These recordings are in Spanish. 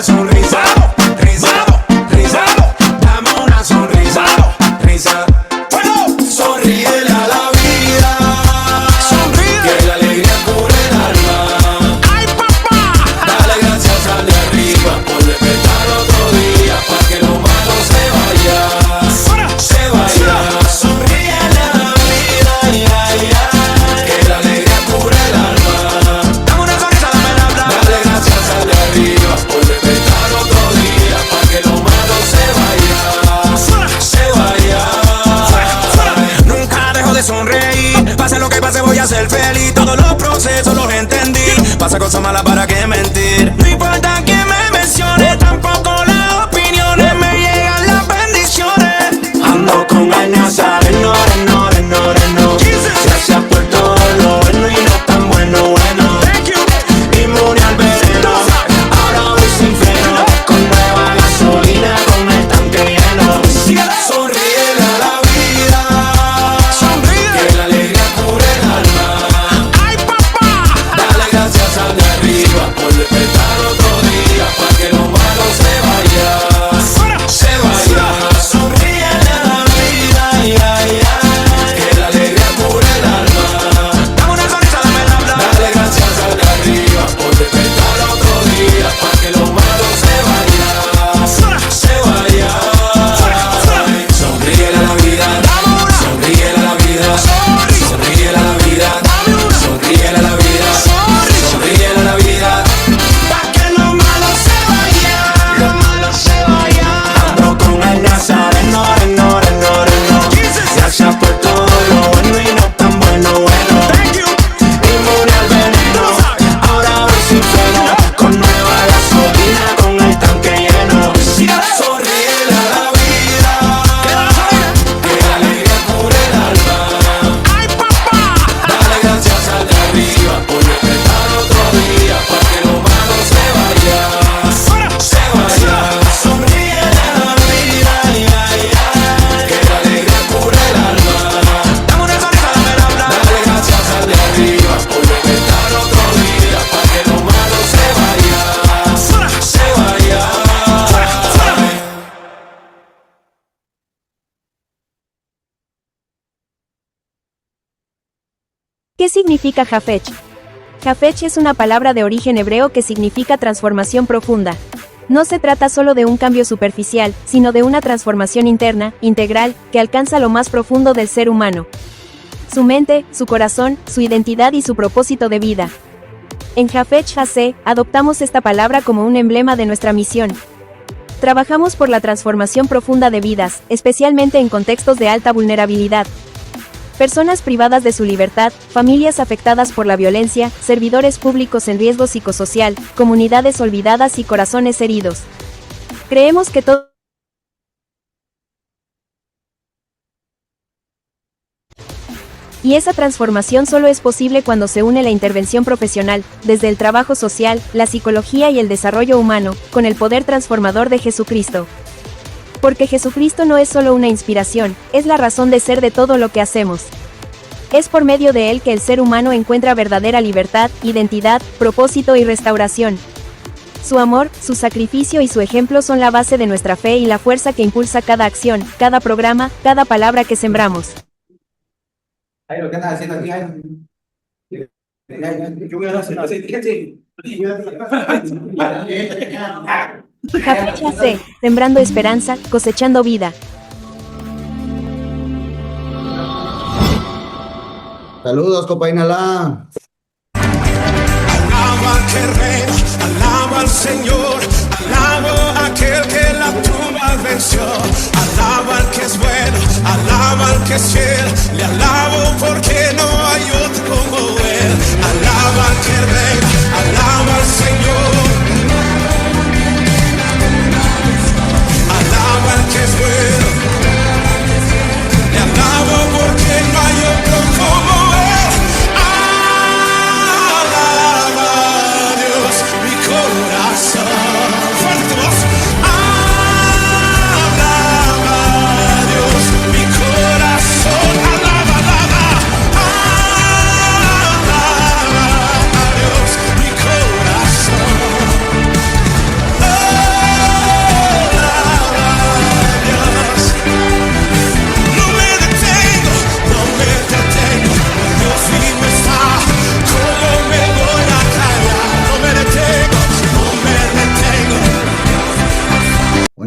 sonrisa, risa, risa. Dame una sonrisa, risa. Sonríele a la vida, que la alegría cubre el alma. ¡Ay, papá! Dale gracias al de arriba por despertar otro día, para que lo malo se vaya, se vaya. Sonríele a la vida, que la alegría cubre el alma. Dame una sonrisa, dame la plata. Dale gracias al de arriba por despertar otro día, para que lo malo se vaya, se vaya. Nunca dejo de sonreír, pase lo que pase voy a ser feliz. Todos los procesos los entendí, pasa cosas malas para qué mentir. No importa que me mencione, tampoco las opiniones, me llegan las bendiciones. Ando con el Nazareno, reno, reno, reno. Gracias por todo lo bueno y no tan bueno, bueno. Thank you. Inmune al veneno, ahora voy sin freno, con nueva gasolina, con el tanque lleno. Sonríele a la vida, Sonríe. que la alegría cubre el alma. ¡Ay, papá! Dale gracias al de arriba por despertar otro día, para que lo malo se vaya, se vaya. Sonríele a la vida, que la alegría cubre el alma. Dame una sonrisa, dame la plata. Dale gracias al de arriba por despertar otro día, para que lo malo se vaya, se vaya. Sonríele a la vida, sonríele a la vida, sonríele a la vida, sonríele a la vida, sonríele a la vida, Pa' que lo malo se vaya, lo malo se vaya. ando con el Nazareno, reno, reno, reno. Gracias por todo lo bueno y no tan bueno, bueno. Thank you. Inmune al veneno, ahora voy sin freno, con nueva gasolina, con el tanque lleno. Sonríele a la vida, que la alegría cubre el alma. ¡Ay, papá! Dale gracias al de arriba por despertar otro día, para que lo malo se vaya, se vaya. Sonríele a la vida, que la alegría cubre el alma. Dame una sonrisa, dame la plata. Dale gracias al de arriba por despertar otro día, para que lo malo se vaya, se vaya. ¿Qué significa Jafech? Jafech es una palabra de origen hebreo que significa transformación profunda. No se trata solo de un cambio superficial, sino de una transformación interna, integral, que alcanza lo más profundo del ser humano. Su mente, su corazón, su identidad y su propósito de vida. En Jafech Hase, adoptamos esta palabra como un emblema de nuestra misión. Trabajamos por la transformación profunda de vidas, especialmente en contextos de alta vulnerabilidad. Personas privadas de su libertad, familias afectadas por la violencia, servidores públicos en riesgo psicosocial, comunidades olvidadas y corazones heridos. Creemos que todo y esa transformación solo es posible cuando se une la intervención profesional, desde el trabajo social, la psicología y el desarrollo humano, con el poder transformador de Jesucristo. Porque Jesucristo no es solo una inspiración, es la razón de ser de todo lo que hacemos. Es por medio de él que el ser humano encuentra verdadera libertad, identidad, propósito y restauración. Su amor, su sacrificio y su ejemplo son la base de nuestra fe y la fuerza que impulsa cada acción, cada programa, cada palabra que sembramos. Ahí lo que andas haciendo aquí, ahí. Yo voy a hacer así, fíjate. Jafech Hase, sembrando esperanza, cosechando vida. Saludos, compa Inalá. Alaba al que reina, alaba al Señor, alaba a aquel que la tumba venció, alaba al que es bueno, alaba al que es fiel, le alabo porque no hay otro como él, alaba al que reina, alaba al Señor, alaba al que es bueno, le alabo porque no hay otro como él. Alaba a Dios, mi corazón, alaba, alaba.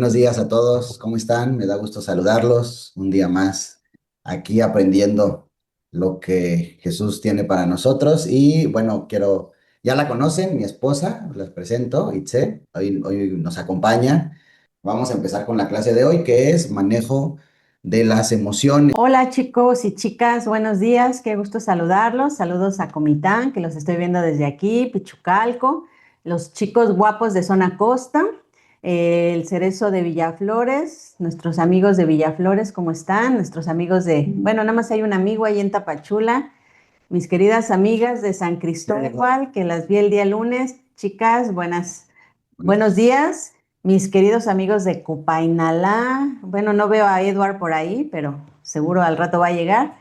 Buenos días a todos, ¿cómo están? Me da gusto saludarlos un día más aquí aprendiendo lo que Jesús tiene para nosotros. Y bueno, ya la conocen, mi esposa, les presento, Itze, hoy nos acompaña. Vamos a empezar con la clase de hoy, que es manejo de las emociones. Hola chicos y chicas, buenos días, qué gusto saludarlos. Saludos a Comitán, que los estoy viendo desde aquí, Pichucalco, los chicos guapos de Zona Costa, el Cerezo de Villaflores, nuestros amigos de Villaflores, ¿cómo están? Nuestros amigos bueno, nada más hay un amigo ahí en Tapachula, mis queridas amigas de San Cristóbal, que las vi el día lunes. Chicas, buenos días. Mis queridos amigos de Copainalá, bueno, no veo a Edward por ahí, pero seguro al rato va a llegar.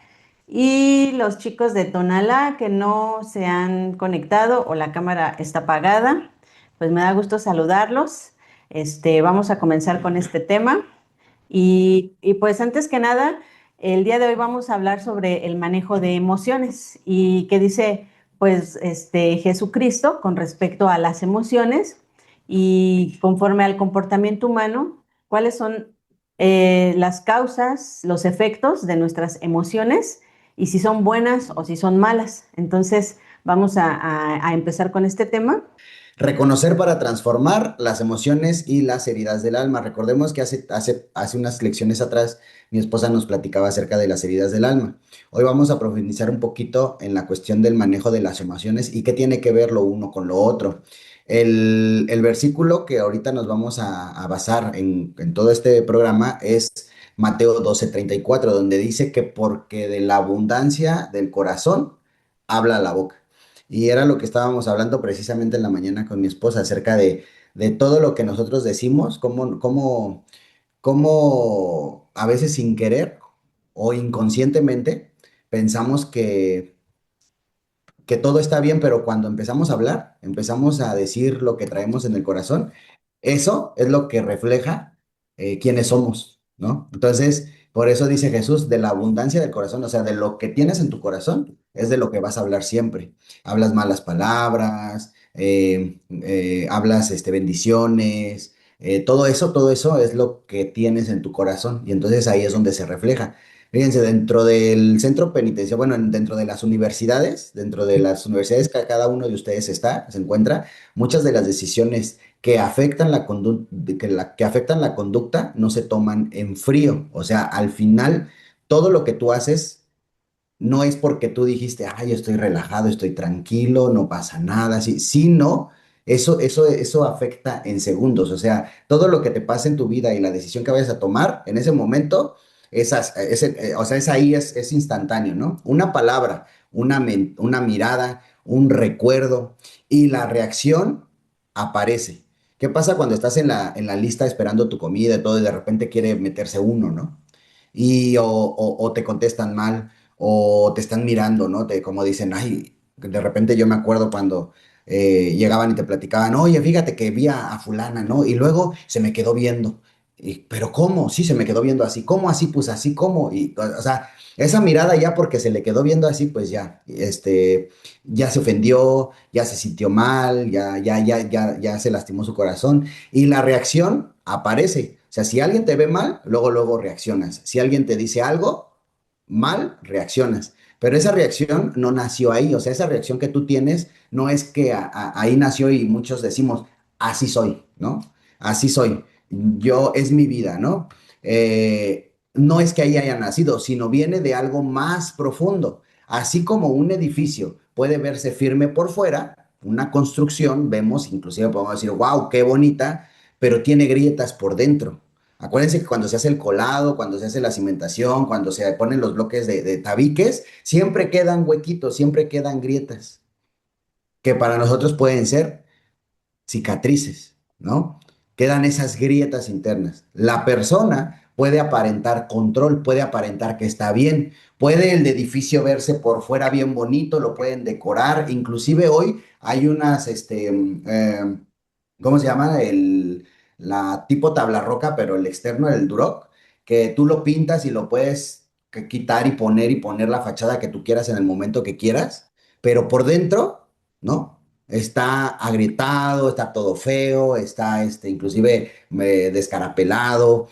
Y los chicos de Tonalá que no se han conectado o la cámara está apagada, pues me da gusto saludarlos. Vamos a comenzar con este tema. Y pues antes que nada, el día de hoy vamos a hablar sobre el manejo de emociones y qué dice pues Jesucristo con respecto a las emociones y conforme al comportamiento humano, cuáles son las causas, los efectos de nuestras emociones y si son buenas o si son malas. Entonces vamos a empezar con este tema. Reconocer para transformar las emociones y las heridas del alma. Recordemos que hace unas lecciones atrás mi esposa nos platicaba acerca de las heridas del alma. Hoy vamos a profundizar un poquito en la cuestión del manejo de las emociones y qué tiene que ver lo uno con lo otro. El versículo que ahorita nos vamos a basar en todo este programa es Mateo 12:34, donde dice que porque de la abundancia del corazón habla la boca. Y era lo que estábamos hablando precisamente en la mañana con mi esposa acerca de todo lo que nosotros decimos, cómo a veces sin querer o inconscientemente pensamos que todo está bien, pero cuando empezamos a hablar, empezamos a decir lo que traemos en el corazón, eso es lo que refleja quiénes somos, ¿no? Entonces, por eso dice Jesús, de la abundancia del corazón, o sea, de lo que tienes en tu corazón, es de lo que vas a hablar siempre. Hablas malas palabras, hablas bendiciones, todo eso es lo que tienes en tu corazón, y entonces ahí es donde se refleja. Fíjense, dentro del centro penitenciario, bueno, dentro de las universidades que cada uno de ustedes se encuentra, muchas de las decisiones que afectan que afectan la conducta no se toman en frío. O sea, al final, todo lo que tú haces no es porque tú dijiste, ay, estoy relajado, estoy tranquilo, no pasa nada, sí, sino eso afecta en segundos. O sea, todo lo que te pasa en tu vida y la decisión que vayas a tomar en ese momento, o sea, es instantáneo, ¿no? Una palabra, una mirada, un recuerdo y la reacción aparece. ¿Qué pasa cuando estás en la lista esperando tu comida y todo y de repente quiere meterse uno, ¿no? O te contestan mal o te están mirando, ¿no? Como dicen, ay, de repente yo me acuerdo cuando llegaban y te platicaban, oye, fíjate que vi a fulana, ¿no? Y luego se me quedó viendo. Pero ¿cómo? Sí, se me quedó viendo así. ¿Cómo así? Pues así, ¿cómo? Y, o sea, esa mirada ya porque se le quedó viendo así, pues ya, ya se ofendió, ya se sintió mal, ya se lastimó su corazón. Y la reacción aparece. O sea, si alguien te ve mal, luego reaccionas. Si alguien te dice algo mal, reaccionas. Pero esa reacción no nació ahí. O sea, esa reacción que tú tienes no es que ahí nació y muchos decimos, así soy, ¿no? Así soy. Es mi vida, ¿no? No es que ahí haya nacido, sino viene de algo más profundo. Así como un edificio puede verse firme por fuera, una construcción, vemos, inclusive podemos decir, wow, qué bonita, pero tiene grietas por dentro. Acuérdense que cuando se hace el colado, cuando se hace la cimentación, cuando se ponen los bloques de tabiques, siempre quedan huequitos, siempre quedan grietas, que para nosotros pueden ser cicatrices, ¿no? Quedan esas grietas internas. La persona puede aparentar control, puede aparentar que está bien, puede el edificio verse por fuera bien bonito, lo pueden decorar, inclusive hoy hay ¿cómo se llama? La tipo tabla roca, pero el externo, el Duroc, que tú lo pintas y lo puedes quitar y poner la fachada que tú quieras en el momento que quieras, pero por dentro, ¿no? está agrietado, está todo feo, está inclusive descarapelado.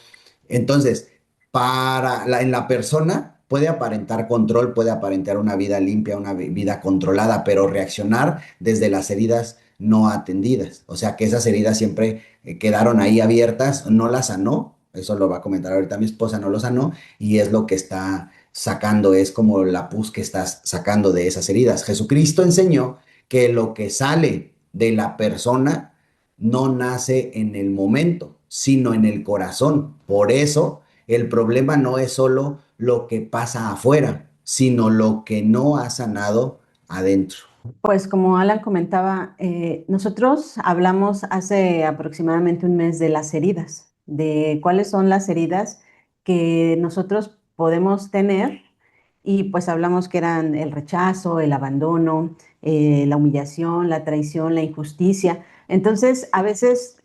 Entonces, en la persona puede aparentar control, puede aparentar una vida limpia, una vida controlada, pero reaccionar desde las heridas no atendidas. O sea que esas heridas siempre quedaron ahí abiertas, no las sanó. Eso lo va a comentar ahorita mi esposa, no lo sanó y es lo que está sacando, es como la pus que estás sacando de esas heridas. Jesucristo enseñó que lo que sale de la persona no nace en el momento, sino en el corazón. Por eso el problema no es solo lo que pasa afuera, sino lo que no ha sanado adentro. Pues como Alan comentaba, nosotros hablamos hace aproximadamente un mes de las heridas, de cuáles son las heridas que nosotros podemos tener y pues hablamos que eran el rechazo, el abandono, la humillación, la traición, la injusticia. Entonces, a veces,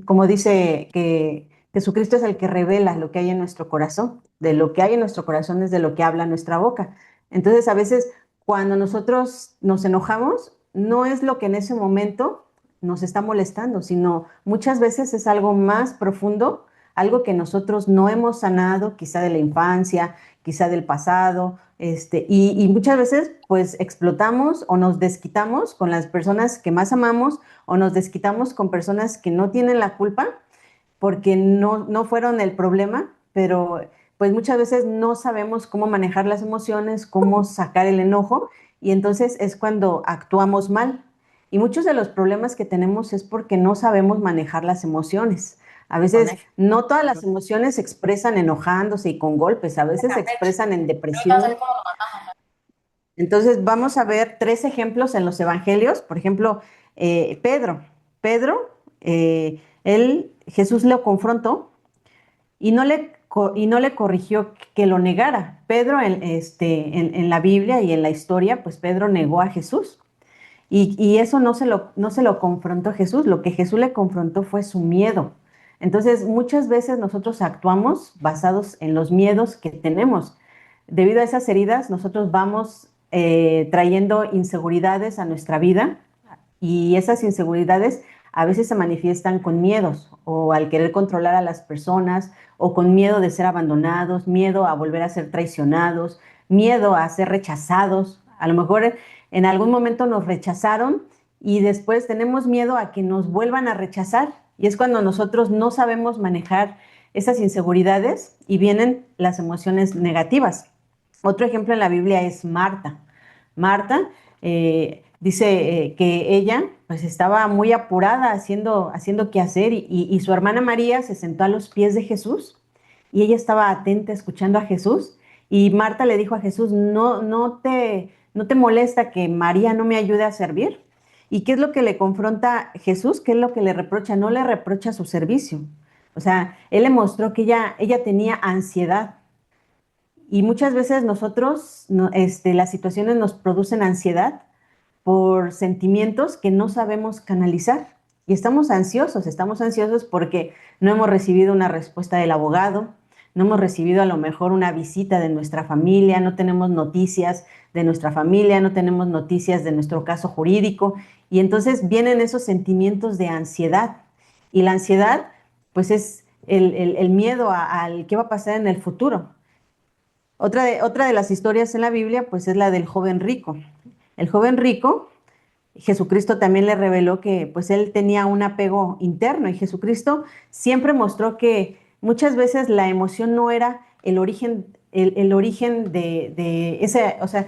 como dice que Jesucristo es el que revela lo que hay en nuestro corazón, de lo que hay en nuestro corazón es de lo que habla nuestra boca. Entonces, a veces cuando nosotros nos enojamos, no es lo que en ese momento nos está molestando, sino muchas veces es algo más profundo, algo que nosotros no hemos sanado, quizá de la infancia, quizá del pasado, y muchas veces pues explotamos o nos desquitamos con las personas que más amamos o nos desquitamos con personas que no tienen la culpa porque no fueron el problema, pero pues muchas veces no sabemos cómo manejar las emociones, cómo sacar el enojo, y entonces es cuando actuamos mal. Y muchos de los problemas que tenemos es porque no sabemos manejar las emociones. A veces no todas las emociones se expresan enojándose y con golpes, a veces se expresan en depresión. Entonces vamos a ver tres ejemplos en los evangelios. Por ejemplo, Pedro. Pedro, Jesús lo confrontó y no le corrigió que lo negara. Pedro en la Biblia y en la historia, pues Pedro negó a Jesús. Y eso no se lo confrontó Jesús, lo que Jesús le confrontó fue su miedo. Entonces, muchas veces nosotros actuamos basados en los miedos que tenemos. Debido a esas heridas, nosotros vamos trayendo inseguridades a nuestra vida y esas inseguridades a veces se manifiestan con miedos o al querer controlar a las personas o con miedo de ser abandonados, miedo a volver a ser traicionados, miedo a ser rechazados. A lo mejor en algún momento nos rechazaron y después tenemos miedo a que nos vuelvan a rechazar. Y es cuando nosotros no sabemos manejar esas inseguridades y vienen las emociones negativas. Otro ejemplo en la Biblia es Marta. Marta dice que ella pues estaba muy apurada haciendo qué hacer y su hermana María se sentó a los pies de Jesús y ella estaba atenta escuchando a Jesús y Marta le dijo a Jesús, ¿no te molesta que María no me ayude a servir? ¿Y qué es lo que le confronta Jesús? ¿Qué es lo que le reprocha? No le reprocha su servicio. O sea, él le mostró que ella tenía ansiedad. Y muchas veces nosotros, las situaciones nos producen ansiedad por sentimientos que no sabemos canalizar. Y estamos ansiosos porque no hemos recibido una respuesta del abogado, no hemos recibido a lo mejor una visita de nuestra familia, no tenemos noticias de nuestra familia, no tenemos noticias de nuestro caso jurídico. Y entonces vienen esos sentimientos de ansiedad. Y la ansiedad, pues es el miedo al qué va a pasar en el futuro. Otra de las historias en la Biblia, pues es la del joven rico. El joven rico, Jesucristo también le reveló que pues él tenía un apego interno y Jesucristo siempre mostró que muchas veces la emoción no era el origen de ese, o sea,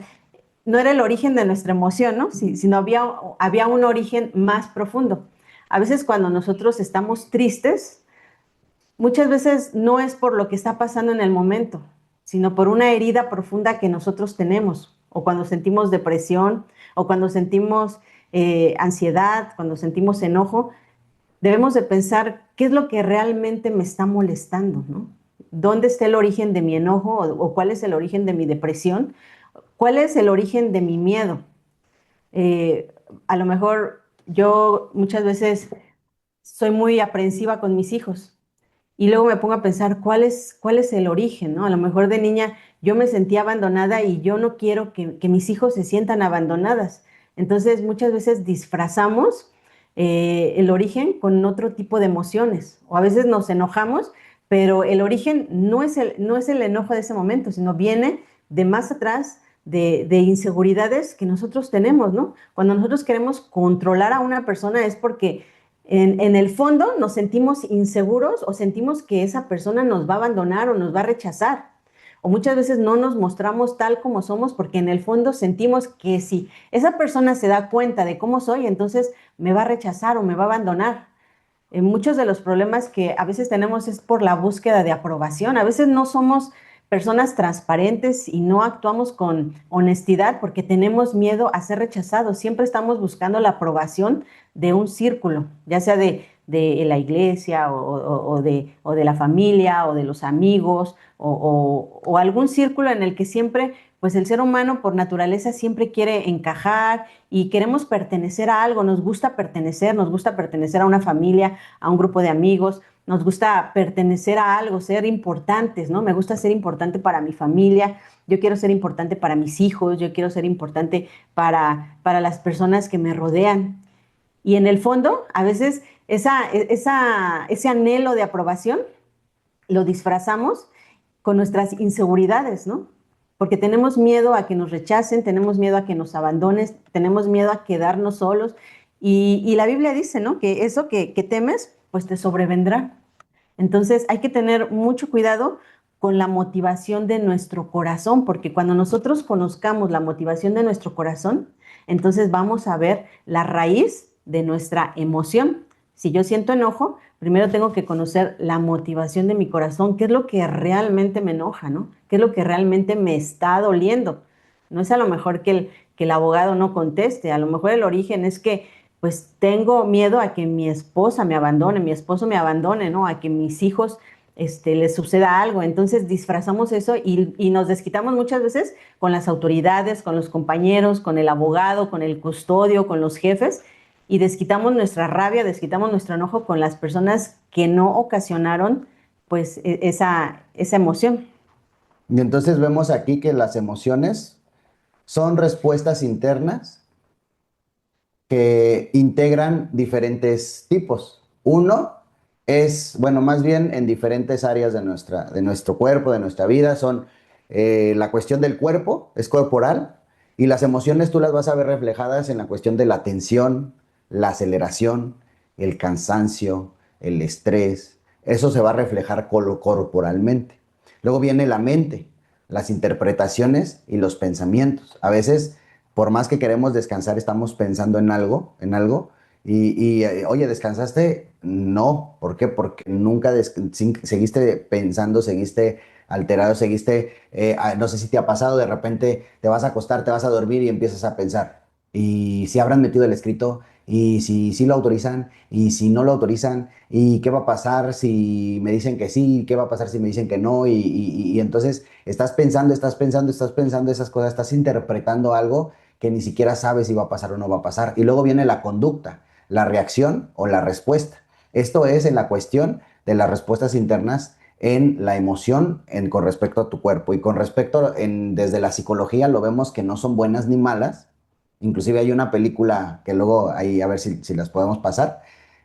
no era el origen de nuestra emoción, ¿no? Sino había un origen más profundo. A veces cuando nosotros estamos tristes, muchas veces no es por lo que está pasando en el momento, sino por una herida profunda que nosotros tenemos, o cuando sentimos depresión, o cuando sentimos ansiedad, cuando sentimos enojo, debemos de pensar qué es lo que realmente me está molestando, ¿no? ¿Dónde está el origen de mi enojo o cuál es el origen de mi depresión? ¿Cuál es el origen de mi miedo? A lo mejor yo muchas veces soy muy aprensiva con mis hijos y luego me pongo a pensar cuál es el origen, ¿no? A lo mejor de niña yo me sentía abandonada y yo no quiero que mis hijos se sientan abandonadas. Entonces, muchas veces disfrazamos el origen con otro tipo de emociones, o a veces nos enojamos, pero el origen no es el enojo de ese momento, sino viene de más atrás, de inseguridades que nosotros tenemos, ¿no? Cuando nosotros queremos controlar a una persona es porque en el fondo nos sentimos inseguros o sentimos que esa persona nos va a abandonar o nos va a rechazar. O muchas veces no nos mostramos tal como somos porque en el fondo sentimos que si esa persona se da cuenta de cómo soy, entonces me va a rechazar o me va a abandonar. Muchos de los problemas que a veces tenemos es por la búsqueda de aprobación. A veces no somos personas transparentes y no actuamos con honestidad porque tenemos miedo a ser rechazados. Siempre estamos buscando la aprobación de un círculo, ya sea de la iglesia o de la familia o de los amigos o algún círculo en el que siempre, pues el ser humano por naturaleza siempre quiere encajar y queremos pertenecer a algo, nos gusta pertenecer a una familia, a un grupo de amigos, nos gusta pertenecer a algo, ser importantes, ¿no? Me gusta ser importante para mi familia, yo quiero ser importante para mis hijos, yo quiero ser importante para las personas que me rodean. Y en el fondo, a veces ese anhelo de aprobación lo disfrazamos con nuestras inseguridades, ¿no? Porque tenemos miedo a que nos rechacen, tenemos miedo a que nos abandones, tenemos miedo a quedarnos solos. Y la Biblia dice, ¿no? Que eso que temes, pues te sobrevendrá. Entonces hay que tener mucho cuidado con la motivación de nuestro corazón, porque cuando nosotros conozcamos la motivación de nuestro corazón, entonces vamos a ver la raíz de nuestra emoción. Si yo siento enojo, primero tengo que conocer la motivación de mi corazón, qué es lo que realmente me enoja, ¿no? ¿Qué es lo que realmente me está doliendo? No es a lo mejor que el abogado no conteste, a lo mejor el origen es que pues tengo miedo a que mi esposa me abandone, mi esposo me abandone, ¿no? A que mis hijos les suceda algo. Entonces disfrazamos eso y nos desquitamos muchas veces con las autoridades, con los compañeros, con el abogado, con el custodio, con los jefes, y desquitamos nuestra rabia, desquitamos nuestro enojo con las personas que no ocasionaron pues esa emoción. Y entonces vemos aquí que las emociones son respuestas internas que integran diferentes tipos. Uno es, bueno, más bien en diferentes áreas de nuestro cuerpo, de nuestra vida, son la cuestión del cuerpo, es corporal, y las emociones tú las vas a ver reflejadas en la cuestión de la tensión, la aceleración, el cansancio, el estrés. Eso se va a reflejar corporalmente. Luego viene la mente, las interpretaciones y los pensamientos. A veces, por más que queremos descansar, estamos pensando en algo, oye, ¿descansaste? No. ¿Por qué? Porque nunca seguiste pensando, seguiste alterado, seguiste, no sé si te ha pasado, de repente te vas a acostar, te vas a dormir y empiezas a pensar. Y si habrán metido el escrito, y si sí lo autorizan, y si no lo autorizan, y qué va a pasar si me dicen que sí, qué va a pasar si me dicen que no, y entonces estás pensando esas cosas, estás interpretando algo que ni siquiera sabes si va a pasar o no va a pasar. Y luego viene la conducta, la reacción o la respuesta. Esto es en la cuestión de las respuestas internas en la emoción con respecto a tu cuerpo. Y con respecto, desde la psicología lo vemos que no son buenas ni malas. Inclusive hay una película que luego ahí a ver si las podemos pasar,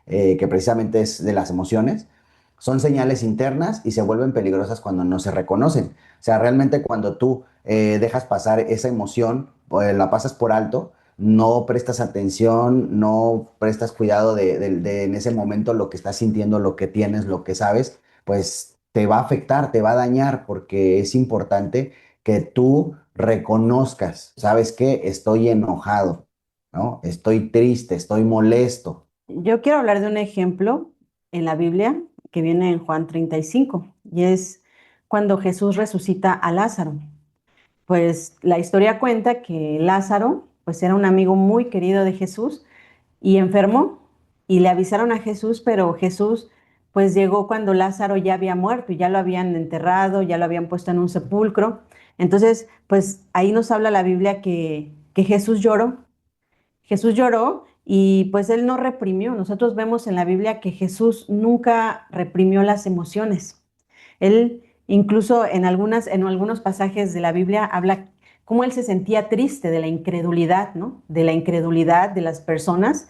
que precisamente es de las emociones. Son señales internas y se vuelven peligrosas cuando no se reconocen. O sea, realmente cuando tú dejas pasar esa emoción, la pasas por alto, no prestas atención, no prestas cuidado de en ese momento lo que estás sintiendo, lo que tienes, lo que sabes, pues te va a afectar, te va a dañar, porque es importante que tú reconozcas, ¿sabes qué? Estoy enojado, ¿no? Estoy triste, estoy molesto. Yo quiero hablar de un ejemplo en la Biblia que viene en Juan 35 y es cuando Jesús resucita a Lázaro. Pues la historia cuenta que Lázaro pues era un amigo muy querido de Jesús y enfermó y le avisaron a Jesús, pero Jesús pues llegó cuando Lázaro ya había muerto y ya lo habían enterrado, ya lo habían puesto en un sepulcro. Entonces, pues ahí nos habla la Biblia que Jesús lloró. Jesús lloró y pues él no reprimió. Nosotros vemos en la Biblia que Jesús nunca reprimió las emociones. Él incluso en algunos pasajes de la Biblia habla cómo él se sentía triste de la incredulidad, ¿no? De la incredulidad de las personas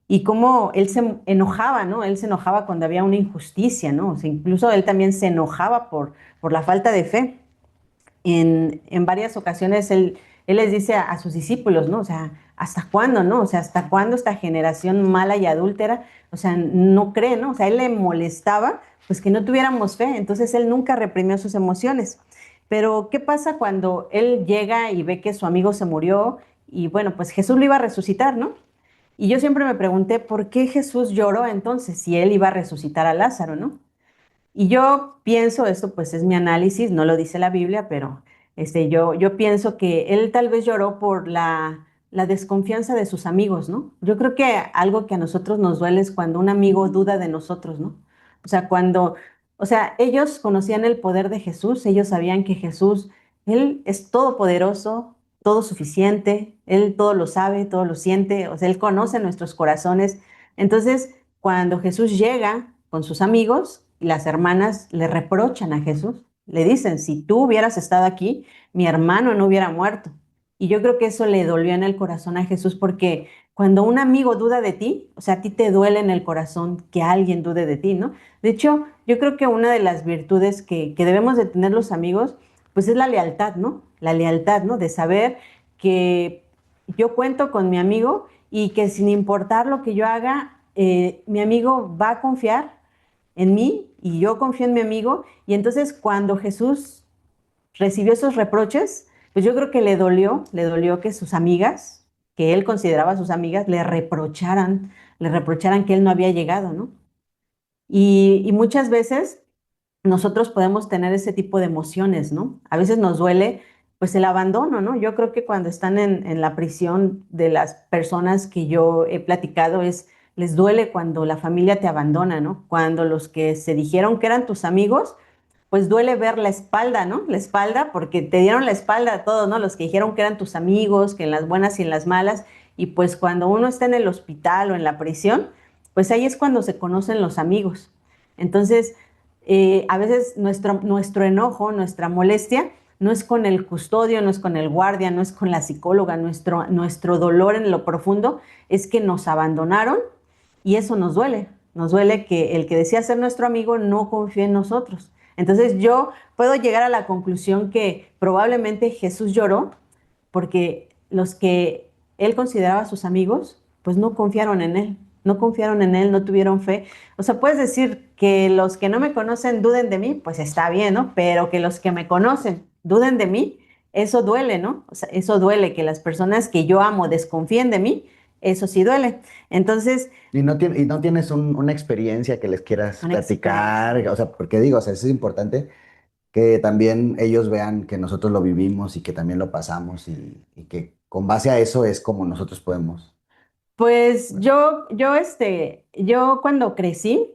y cómo él se enojaba, ¿no? Él se enojaba cuando había una injusticia, ¿no? O sea, incluso él también se enojaba por la falta de fe. En varias ocasiones él les dice a sus discípulos, ¿no? O sea, ¿hasta cuándo, no? O sea, ¿hasta cuándo esta generación mala y adúltera, o sea, no cree, ¿no? O sea, él le molestaba, pues que no tuviéramos fe, entonces él nunca reprimió sus emociones. Pero, ¿qué pasa cuando él llega y ve que su amigo se murió y bueno, pues Jesús lo iba a resucitar, ¿no? Y yo siempre me pregunté, ¿por qué Jesús lloró entonces si él iba a resucitar a Lázaro, ¿no? Y yo pienso, esto pues es mi análisis, no lo dice la Biblia, pero yo pienso que él tal vez lloró por la desconfianza de sus amigos, ¿no? Yo creo que algo que a nosotros nos duele es cuando un amigo duda de nosotros, ¿no? O sea, o sea, ellos conocían el poder de Jesús, ellos sabían que Jesús, Él es todopoderoso, todo suficiente, Él todo lo sabe, todo lo siente, o sea, Él conoce nuestros corazones. Entonces, cuando Jesús llega con sus amigos, las hermanas le reprochan a Jesús, le dicen, si tú hubieras estado aquí, mi hermano no hubiera muerto. Y yo creo que eso le dolió en el corazón a Jesús porque cuando un amigo duda de ti, o sea, a ti te duele en el corazón que alguien dude de ti, ¿no? De hecho, yo creo que una de las virtudes que debemos de tener los amigos, pues es la lealtad, ¿no? La lealtad, ¿no? De saber que yo cuento con mi amigo y que sin importar lo que yo haga, mi amigo va a confiar en mí y yo confío en mi amigo. Y entonces cuando Jesús recibió esos reproches, pues yo creo que le dolió que sus amigas, que él consideraba sus amigas, le reprocharan que él no había llegado, ¿no? Y muchas veces nosotros podemos tener ese tipo de emociones, ¿no? A veces nos duele, pues, el abandono, ¿no? Yo creo que cuando están en la prisión de las personas que yo he platicado, les duele cuando la familia te abandona, ¿no? Cuando los que se dijeron que eran tus amigos, pues duele ver la espalda, ¿no? La espalda, porque te dieron la espalda a todos, ¿no? Los que dijeron que eran tus amigos, que en las buenas y en las malas, y pues cuando uno está en el hospital o en la prisión, pues ahí es cuando se conocen los amigos. Entonces, a veces nuestro enojo, nuestra molestia, no es con el custodio, no es con el guardia, no es con la psicóloga, nuestro dolor en lo profundo es que nos abandonaron y eso nos duele que el que decía ser nuestro amigo no confíe en nosotros. Entonces yo puedo llegar a la conclusión que probablemente Jesús lloró porque los que él consideraba sus amigos, pues no confiaron en él, no confiaron en él, no tuvieron fe. O sea, puedes decir que los que no me conocen duden de mí, pues está bien, ¿no? Pero que los que me conocen duden de mí, eso duele, ¿no? O sea, eso duele, que las personas que yo amo desconfíen de mí, eso sí duele. Entonces, Y no tienes una experiencia que les quieras una experiencia. platicar, o sea, porque digo, o sea, eso es importante que también ellos vean que nosotros lo vivimos y que también lo pasamos y que con base a eso es como nosotros podemos. Pues yo cuando crecí,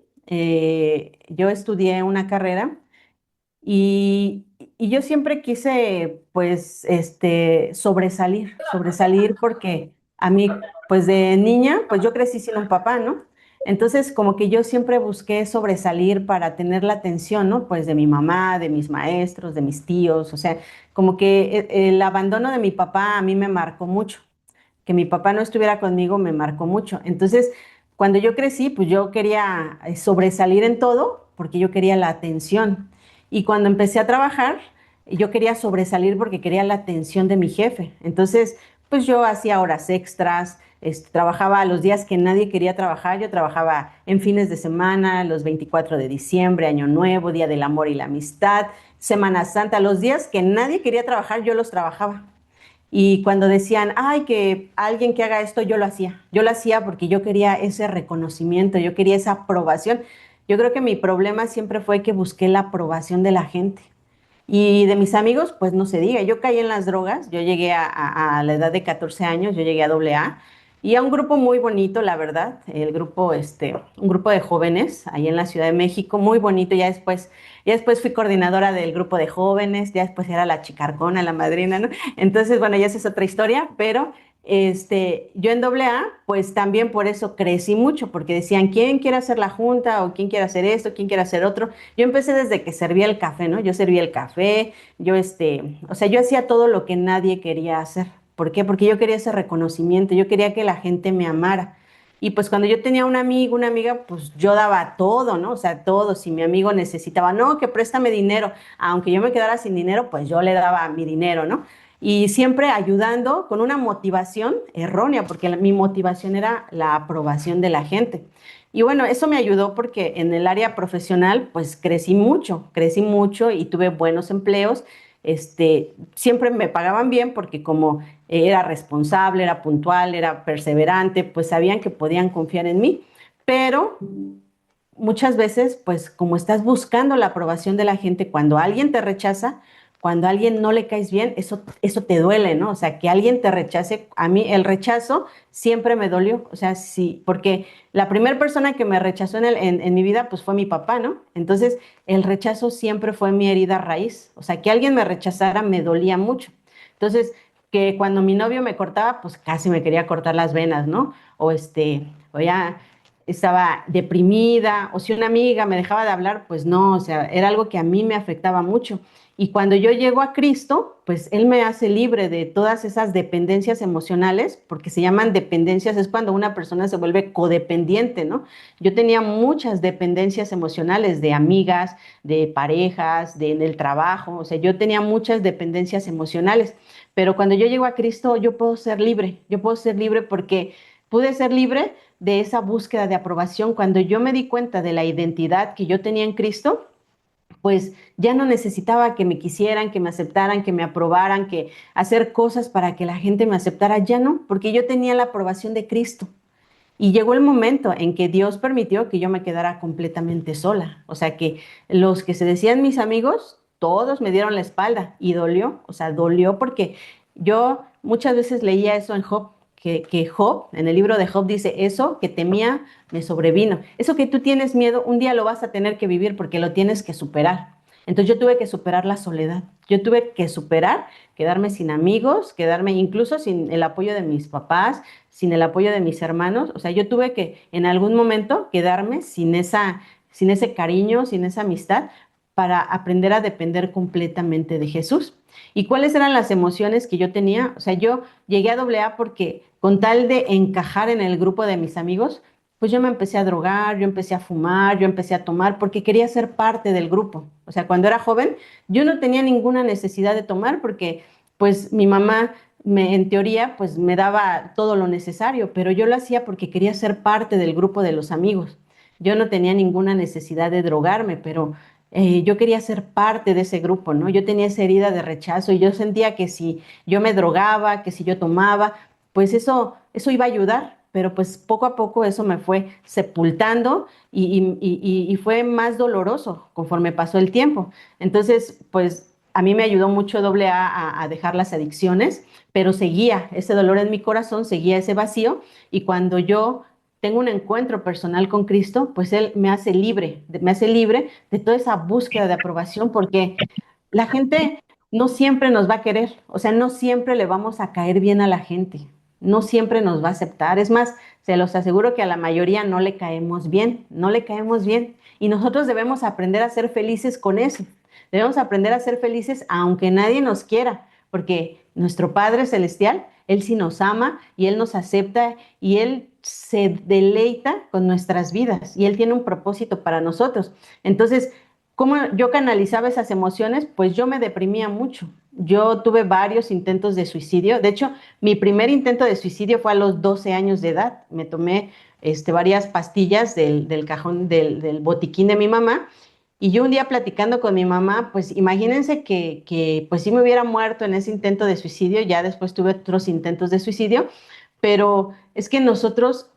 yo estudié una carrera y, y yo siempre quise, pues, sobresalir porque a mí, pues, de niña, pues yo crecí sin un papá, ¿no? Entonces, como que yo siempre busqué sobresalir para tener la atención, ¿no? Pues de mi mamá, de mis maestros, de mis tíos, o sea, como que el abandono de mi papá a mí me marcó mucho, que mi papá no estuviera conmigo me marcó mucho. Entonces, cuando yo crecí, pues yo quería sobresalir en todo porque yo quería la atención. Y cuando empecé a trabajar, yo quería sobresalir porque quería la atención de mi jefe. Entonces, pues yo hacía horas extras, trabajaba los días que nadie quería trabajar. Yo trabajaba en fines de semana, los 24 de diciembre, Año Nuevo, Día del Amor y la Amistad, Semana Santa, los días que nadie quería trabajar, yo los trabajaba. Y cuando decían, ay, que alguien que haga esto, yo lo hacía. Yo lo hacía porque yo quería ese reconocimiento, yo quería esa aprobación. Yo creo que mi problema siempre fue que busqué la aprobación de la gente. Y de mis amigos, pues no se diga, yo caí en las drogas, yo llegué a la edad de 14 años, yo llegué a AA y a un grupo muy bonito, la verdad, un grupo de jóvenes ahí en la Ciudad de México, muy bonito, ya después fui coordinadora del grupo de jóvenes, ya después era la chicarcona, la madrina, ¿no? Entonces, bueno, ya esa es otra historia, pero yo en AA, pues también por eso crecí mucho, porque decían, ¿quién quiere hacer la junta? O ¿quién quiere hacer esto? ¿Quién quiere hacer otro? Yo empecé desde que servía el café, ¿no? Yo servía el café, o sea, yo hacía todo lo que nadie quería hacer. ¿Por qué? Porque yo quería ese reconocimiento, yo quería que la gente me amara. Y pues cuando yo tenía un amigo, una amiga, pues yo daba todo, ¿no? O sea, todo. Si mi amigo necesitaba, no, que préstame dinero, aunque yo me quedara sin dinero, pues yo le daba mi dinero, ¿no? Y siempre ayudando con una motivación errónea, porque mi motivación era la aprobación de la gente. Y bueno, eso me ayudó porque en el área profesional, pues crecí mucho y tuve buenos empleos. Siempre me pagaban bien porque como era responsable, era puntual, era perseverante, pues sabían que podían confiar en mí. Pero muchas veces, pues como estás buscando la aprobación de la gente, cuando alguien te rechaza, cuando a alguien no le caes bien, eso te duele, ¿no? O sea, que alguien te rechace, a mí el rechazo siempre me dolió, o sea, sí, porque la primera persona que me rechazó en mi vida, pues fue mi papá, ¿no? Entonces, el rechazo siempre fue mi herida raíz, o sea, que alguien me rechazara me dolía mucho. Entonces, que cuando mi novio me cortaba, pues casi me quería cortar las venas, ¿no? O ya estaba deprimida, o si una amiga me dejaba de hablar, pues no, o sea, era algo que a mí me afectaba mucho. Y cuando yo llego a Cristo, pues Él me hace libre de todas esas dependencias emocionales, porque se llaman dependencias, es cuando una persona se vuelve codependiente, ¿no? Yo tenía muchas dependencias emocionales de amigas, de parejas, en el trabajo, o sea, yo tenía muchas dependencias emocionales, pero cuando yo llego a Cristo, yo puedo ser libre porque pude ser libre de esa búsqueda de aprobación. Cuando yo me di cuenta de la identidad que yo tenía en Cristo, pues ya no necesitaba que me quisieran, que me aceptaran, que me aprobaran, que hacer cosas para que la gente me aceptara, ya no, porque yo tenía la aprobación de Cristo. Y llegó el momento en que Dios permitió que yo me quedara completamente sola. O sea que los que se decían mis amigos, todos me dieron la espalda y dolió. O sea, dolió porque yo muchas veces leía eso en Job, que Job, en el libro de Job dice, eso que temía me sobrevino. Eso que tú tienes miedo, un día lo vas a tener que vivir porque lo tienes que superar. Entonces yo tuve que superar la soledad. Yo tuve que superar, quedarme sin amigos, quedarme incluso sin el apoyo de mis papás, sin el apoyo de mis hermanos. O sea, yo tuve que en algún momento quedarme sin ese cariño, sin esa amistad, para aprender a depender completamente de Jesús. ¿Y cuáles eran las emociones que yo tenía? O sea, yo llegué a AA porque con tal de encajar en el grupo de mis amigos, pues yo me empecé a drogar, yo empecé a fumar, yo empecé a tomar porque quería ser parte del grupo. O sea, cuando era joven, yo no tenía ninguna necesidad de tomar porque pues mi mamá en teoría, pues me daba todo lo necesario, pero yo lo hacía porque quería ser parte del grupo de los amigos. Yo no tenía ninguna necesidad de drogarme, pero yo quería ser parte de ese grupo, ¿no? Yo tenía esa herida de rechazo y yo sentía que si yo me drogaba, que si yo tomaba, pues eso iba a ayudar, pero pues poco a poco eso me fue sepultando y fue más doloroso conforme pasó el tiempo. Entonces, pues a mí me ayudó mucho AA a dejar las adicciones, pero seguía ese dolor en mi corazón, seguía ese vacío y cuando yo tengo un encuentro personal con Cristo, pues Él me hace libre de toda esa búsqueda de aprobación, porque la gente no siempre nos va a querer, o sea, no siempre le vamos a caer bien a la gente, no siempre nos va a aceptar. Es más, se los aseguro que a la mayoría no le caemos bien, no le caemos bien. Y nosotros debemos aprender a ser felices con eso. Debemos aprender a ser felices aunque nadie nos quiera, porque nuestro Padre Celestial, Él sí nos ama y Él nos acepta y Él se deleita con nuestras vidas y Él tiene un propósito para nosotros. Entonces, ¿cómo yo canalizaba esas emociones? Pues yo me deprimía mucho. Yo tuve varios intentos de suicidio. De hecho, mi primer intento de suicidio fue a los 12 años de edad. Me tomé varias pastillas del cajón del botiquín de mi mamá. Y yo un día platicando con mi mamá, pues imagínense que pues sí me hubiera muerto en ese intento de suicidio. Ya después tuve otros intentos de suicidio. Pero es que nosotros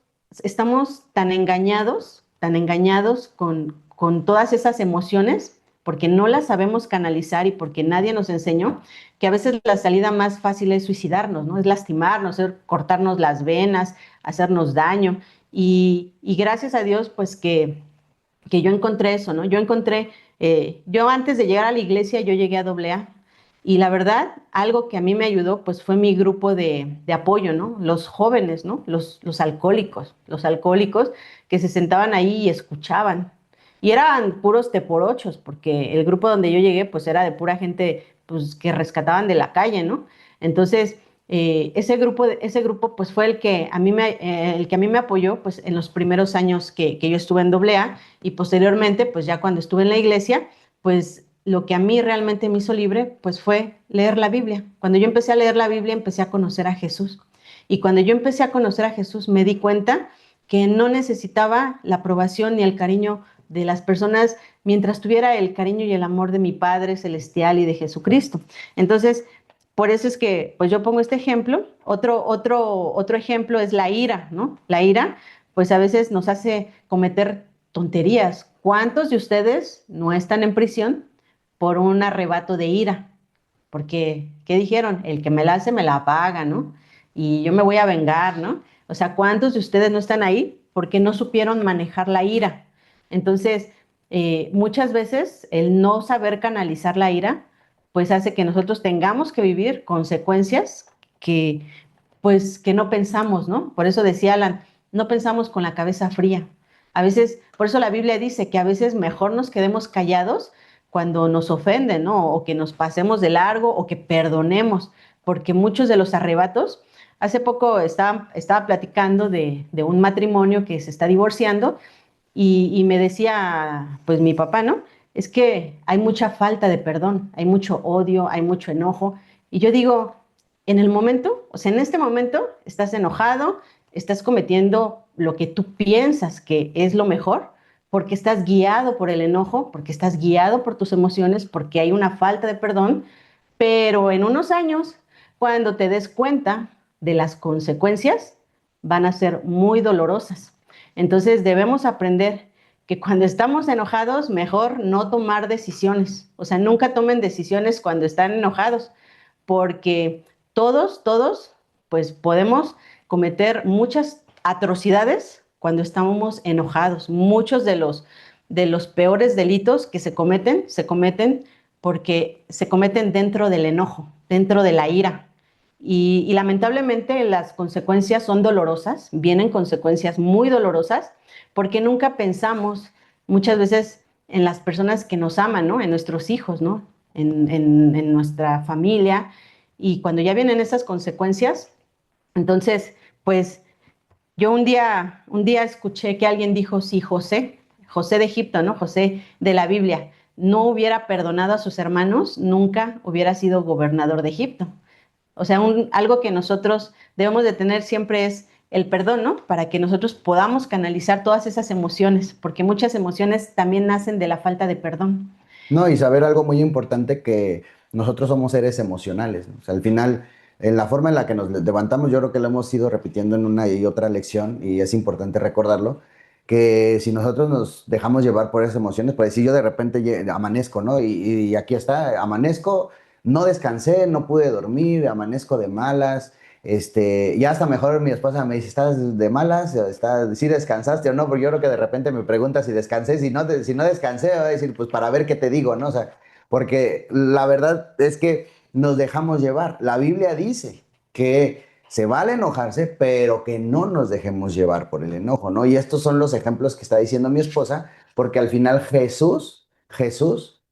estamos tan engañados con todas esas emociones, porque no las sabemos canalizar y porque nadie nos enseñó, que a veces la salida más fácil es suicidarnos, ¿no? Es lastimarnos, es cortarnos las venas, hacernos daño. Y gracias a Dios, pues que yo encontré eso, ¿no? Yo antes de llegar a la iglesia, yo llegué a AA Y la verdad, algo que a mí me ayudó, pues fue mi grupo de apoyo, ¿no? Los jóvenes, ¿no? Los alcohólicos que se sentaban ahí y escuchaban. Y eran puros teporochos, porque el grupo donde yo llegué, pues era de pura gente, pues que rescataban de la calle, ¿no? Entonces, ese grupo, pues fue el que a mí me apoyó, pues en los primeros años que yo estuve en doble A y posteriormente, pues ya cuando estuve en la iglesia, pues lo que a mí realmente me hizo libre, pues fue leer la Biblia. Cuando yo empecé a leer la Biblia, empecé a conocer a Jesús. Y cuando yo empecé a conocer a Jesús, me di cuenta que no necesitaba la aprobación ni el cariño de las personas mientras tuviera el cariño y el amor de mi Padre Celestial y de Jesucristo. Entonces, por eso es que, pues yo pongo este ejemplo. Otro ejemplo es la ira, ¿no? La ira, pues a veces nos hace cometer tonterías. ¿Cuántos de ustedes no están en prisión por un arrebato de ira? Porque, ¿qué dijeron? El que me la hace, me la paga, ¿no? Y yo me voy a vengar, ¿no? O sea, ¿cuántos de ustedes no están ahí porque no supieron manejar la ira? Entonces, muchas veces el no saber canalizar la ira, pues hace que nosotros tengamos que vivir consecuencias que, pues, que no pensamos, ¿no? Por eso decía Alan, no pensamos con la cabeza fría. A veces, por eso la Biblia dice que a veces mejor nos quedemos callados cuando nos ofenden, ¿no? O que nos pasemos de largo o que perdonemos, porque muchos de los arrebatos, hace poco estaba platicando de un matrimonio que se está divorciando y me decía, pues mi papá, ¿no? Es que hay mucha falta de perdón, hay mucho odio, hay mucho enojo. Y yo digo, en el momento, o sea, en este momento estás enojado, estás cometiendo lo que tú piensas que es lo mejor, porque estás guiado por el enojo, porque estás guiado por tus emociones, porque hay una falta de perdón, pero en unos años, cuando te des cuenta de las consecuencias, van a ser muy dolorosas. Entonces debemos aprender que cuando estamos enojados, mejor no tomar decisiones. O sea, nunca tomen decisiones cuando están enojados, porque todos, pues podemos cometer muchas atrocidades cuando estamos enojados. Muchos de los peores delitos que se cometen porque se cometen dentro del enojo, dentro de la ira. Y lamentablemente las consecuencias son dolorosas, vienen consecuencias muy dolorosas, porque nunca pensamos muchas veces en las personas que nos aman, ¿no? En nuestros hijos, ¿no? En nuestra familia. Y cuando ya vienen esas consecuencias, entonces, pues yo un día escuché que alguien dijo, si José de Egipto, ¿no? José de la Biblia, no hubiera perdonado a sus hermanos, nunca hubiera sido gobernador de Egipto. O sea, algo que nosotros debemos de tener siempre es el perdón, ¿no? Para que nosotros podamos canalizar todas esas emociones, porque muchas emociones también nacen de la falta de perdón. No, y saber algo muy importante que nosotros somos seres emocionales, ¿no? O sea, al final, en la forma en la que nos levantamos, yo creo que lo hemos ido repitiendo en una y otra lección, y es importante recordarlo, que si nosotros nos dejamos llevar por esas emociones, pues si yo de repente amanezco, ¿no? Y aquí está, amanezco, no descansé, no pude dormir, amanezco de malas. Ya hasta mejor mi esposa me dice, ¿estás de malas? ¿Sí descansaste o no? Porque yo creo que de repente me pregunta si descansé, si no descansé, va a decir, pues para ver qué te digo, ¿no? O sea, porque la verdad es que nos dejamos llevar. La Biblia dice que se vale enojarse, pero que no nos dejemos llevar por el enojo, ¿no? Y estos son los ejemplos que está diciendo mi esposa, porque al final Jesús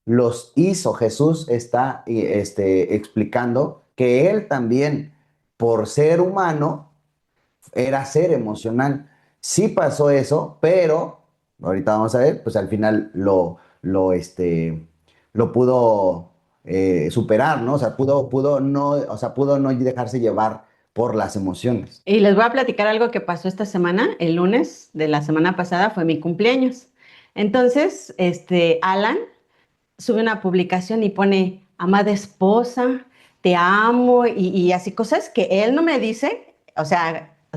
los hizo. Jesús está explicando que él también, por ser humano, era ser emocional. Sí pasó eso, pero ahorita vamos a ver, pues al final lo pudo superar, ¿no? O sea, pudo no dejarse llevar por las emociones. Y les voy a platicar algo que pasó esta semana, el lunes de la semana pasada fue mi cumpleaños. Entonces, Alan sube una publicación y pone, amada esposa, te amo, y así cosas que él no me dice,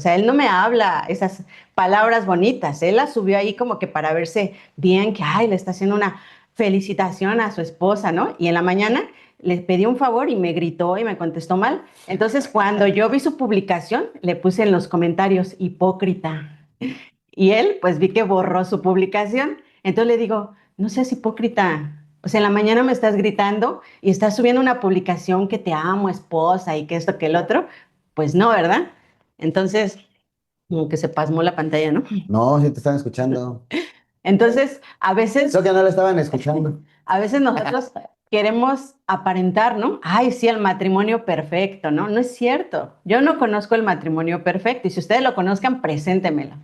él no me habla esas palabras bonitas, él las subió ahí como que para verse bien, que, ay, le está haciendo una felicitación a su esposa, ¿no? Y en la mañana le pedí un favor y me gritó y me contestó mal. Entonces, cuando yo vi su publicación, le puse en los comentarios, hipócrita. Y él, pues vi que borró su publicación. Entonces le digo, no seas hipócrita, O sea, en la mañana me estás gritando y estás subiendo una publicación que te amo, esposa, y que esto, que el otro. Pues no, ¿verdad? Entonces, como que se pasmó la pantalla, ¿no? No, sí te están escuchando. Entonces, Eso que no lo estaban escuchando. a veces nosotros queremos aparentar, ¿no? Ay, sí, el matrimonio perfecto, ¿no? No es cierto. Yo no conozco el matrimonio perfecto y si ustedes lo conozcan, preséntemelo.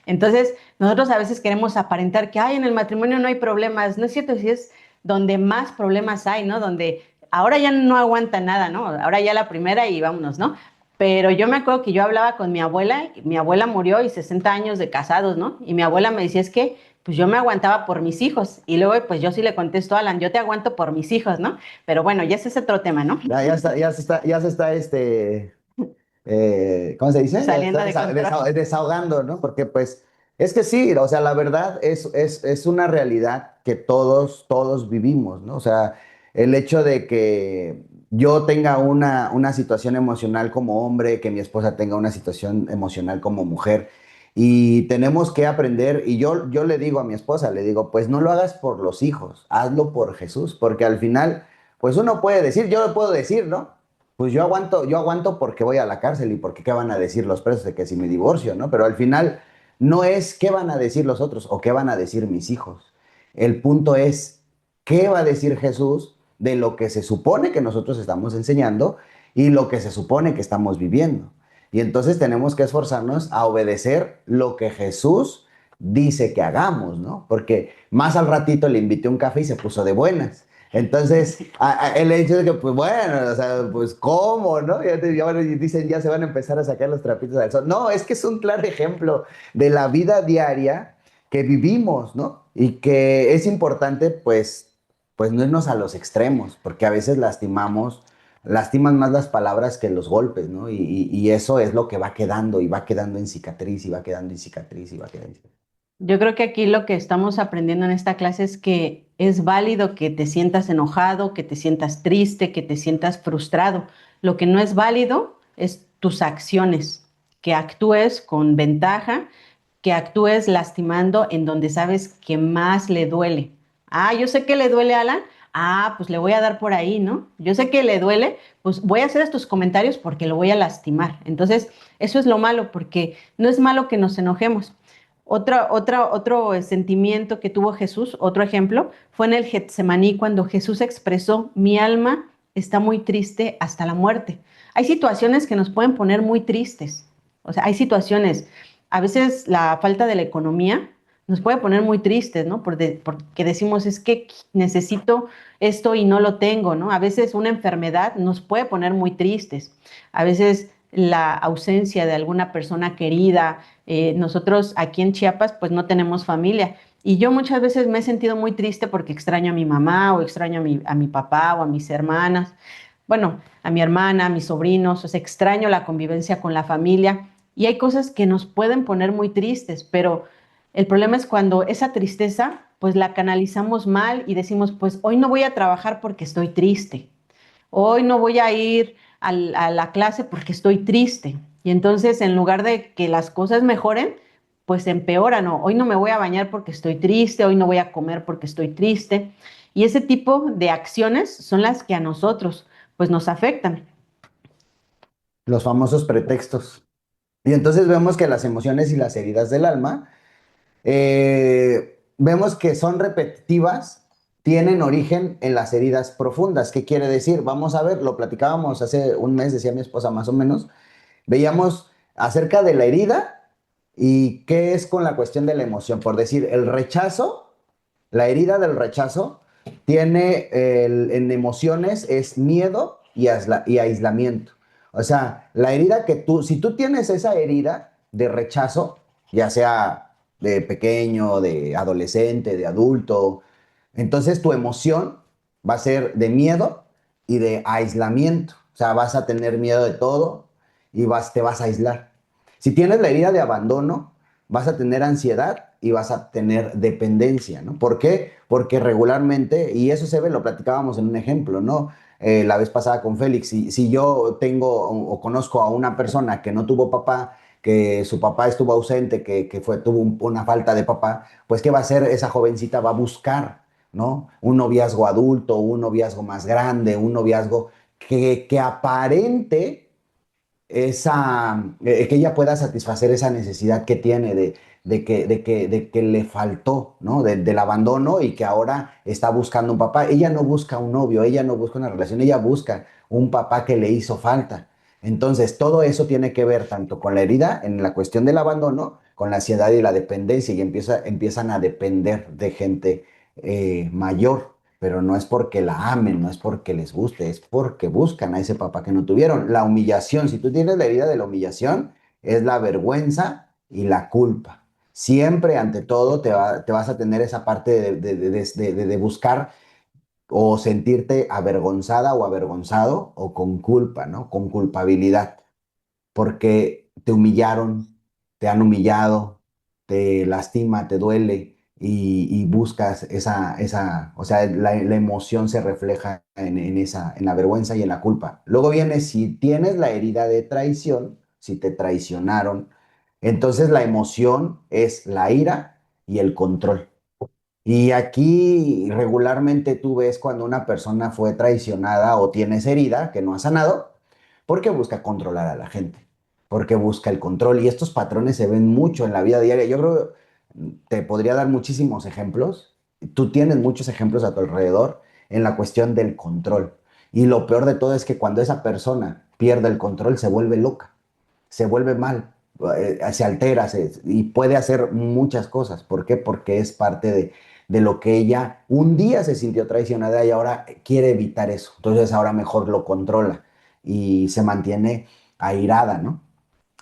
Entonces, nosotros a veces queremos aparentar que, ay, en el matrimonio no hay problemas. No es cierto, si es donde más problemas hay, ¿no? Donde ahora ya no aguanta nada, ¿no? Ahora ya la primera y vámonos, ¿no? Pero yo me acuerdo que yo hablaba con mi abuela murió y 60 años de casados, ¿no? Y mi abuela me decía, es que pues yo me aguantaba por mis hijos. Y luego, pues yo sí le contesto a Alan, yo te aguanto por mis hijos, ¿no? Pero bueno, ya ese es otro tema, ¿no? ¿Cómo se dice? Ya Saliendo está de control. desahogando, ¿no? Porque pues es que sí, o sea, la verdad es una realidad que todos vivimos, ¿no? O sea, el hecho de que yo tenga una situación emocional como hombre, que mi esposa tenga una situación emocional como mujer, y tenemos que aprender, y yo le digo a mi esposa, le digo, pues no lo hagas por los hijos, hazlo por Jesús, porque al final, pues uno puede decir, yo le puedo decir, ¿no? Pues yo aguanto porque voy a la cárcel y porque qué van a decir los presos de que si me divorcio, ¿no? Pero al final no es qué van a decir los otros o qué van a decir mis hijos. El punto es qué va a decir Jesús de lo que se supone que nosotros estamos enseñando y lo que se supone que estamos viviendo. Y entonces tenemos que esforzarnos a obedecer lo que Jesús dice que hagamos, ¿no? Porque más al ratito le invité un café y se puso de buenas. Entonces, el hecho de que, pues bueno, o sea, pues cómo, ¿no? Ya dicen, ya se van a empezar a sacar los trapitos al sol. No, es que es un claro ejemplo de la vida diaria que vivimos, ¿no? Y que es importante, pues no irnos a los extremos, porque a veces lastiman más las palabras que los golpes, ¿no? Y eso es lo que va quedando, y va quedando en cicatriz, y va quedando en cicatriz, y va quedando en cicatriz. Yo creo que aquí lo que estamos aprendiendo en esta clase es que es válido que te sientas enojado, que te sientas triste, que te sientas frustrado. Lo que no es válido es tus acciones, que actúes con ventaja, que actúes lastimando en donde sabes que más le duele. Ah, yo sé que le duele a Alan. Ah, pues le voy a dar por ahí, ¿no? Yo sé que le duele, pues voy a hacer estos comentarios porque lo voy a lastimar. Entonces, eso es lo malo, porque no es malo que nos enojemos. Otro sentimiento que tuvo Jesús, otro ejemplo, fue en el Getsemaní cuando Jesús expresó, mi alma está muy triste hasta la muerte. Hay situaciones que nos pueden poner muy tristes. O sea, hay situaciones, a veces la falta de la economía nos puede poner muy tristes, ¿no? Porque decimos, es que necesito esto y no lo tengo, ¿no? A veces una enfermedad nos puede poner muy tristes. A veces la ausencia de alguna persona querida. Nosotros aquí en Chiapas pues no tenemos familia y yo muchas veces me he sentido muy triste porque extraño a mi mamá o extraño a mi papá o a mis hermanas, bueno, a mi hermana, a mis sobrinos, o sea, extraño la convivencia con la familia y hay cosas que nos pueden poner muy tristes, pero el problema es cuando esa tristeza pues la canalizamos mal y decimos pues hoy no voy a trabajar porque estoy triste. Hoy no voy a ir a la clase porque estoy triste. Y entonces, en lugar de que las cosas mejoren, pues empeoran. ¿No? Hoy no me voy a bañar porque estoy triste, hoy no voy a comer porque estoy triste. Y ese tipo de acciones son las que a nosotros pues nos afectan. Los famosos pretextos. Y entonces vemos que las emociones y las heridas del alma, vemos que son repetitivas, tienen origen en las heridas profundas. ¿Qué quiere decir? Vamos a ver, lo platicábamos hace un mes, decía mi esposa más o menos, veíamos acerca de la herida y qué es con la cuestión de la emoción. Por decir, el rechazo, la herida del rechazo, tiene en emociones es miedo y aislamiento. O sea, la herida que si tú tienes esa herida de rechazo, ya sea de pequeño, de adolescente, de adulto, entonces tu emoción va a ser de miedo y de aislamiento. O sea, vas a tener miedo de todo y te vas a aislar. Si tienes la herida de abandono, vas a tener ansiedad y vas a tener dependencia, ¿no? ¿Por qué? Porque regularmente, y eso se ve, lo platicábamos en un ejemplo, ¿no? La vez pasada con Félix, si yo tengo o conozco a una persona que no tuvo papá, que su papá estuvo ausente, tuvo una falta de papá, pues ¿qué va a hacer esa jovencita? ¿no? Un noviazgo adulto, un noviazgo más grande, un noviazgo que aparente que ella pueda satisfacer esa necesidad que tiene de que le faltó, ¿no? Del abandono y que ahora está buscando un papá. Ella no busca un novio, ella no busca una relación, ella busca un papá que le hizo falta. Entonces, todo eso tiene que ver tanto con la herida en la cuestión del abandono, con la ansiedad y la dependencia, y empiezan a depender de gente mayor, pero no es porque la amen, no es porque les guste, es porque buscan a ese papá que no tuvieron. La humillación, si tú tienes la herida de la humillación, es la vergüenza y la culpa. Siempre, ante todo, te vas a tener esa parte de buscar o sentirte avergonzada o avergonzado o con culpa, ¿no? Con culpabilidad porque te humillaron, te han humillado, te lastima, te duele y buscas o sea, la emoción se refleja en la vergüenza y en la culpa. Luego viene, si tienes la herida de traición, si te traicionaron, entonces la emoción es la ira y el control. Y aquí regularmente tú ves cuando una persona fue traicionada o tiene esa herida que no ha sanado, porque busca controlar a la gente, porque busca el control. Y estos patrones se ven mucho en la vida diaria. Yo creo, te podría dar muchísimos ejemplos. Tú tienes muchos ejemplos a tu alrededor en la cuestión del control. Y lo peor de todo es que cuando esa persona pierde el control, se vuelve loca, se vuelve mal, se altera y puede hacer muchas cosas. ¿Por qué? Porque es parte de lo que ella un día se sintió traicionada y ahora quiere evitar eso. Entonces ahora mejor lo controla y se mantiene airada, ¿no?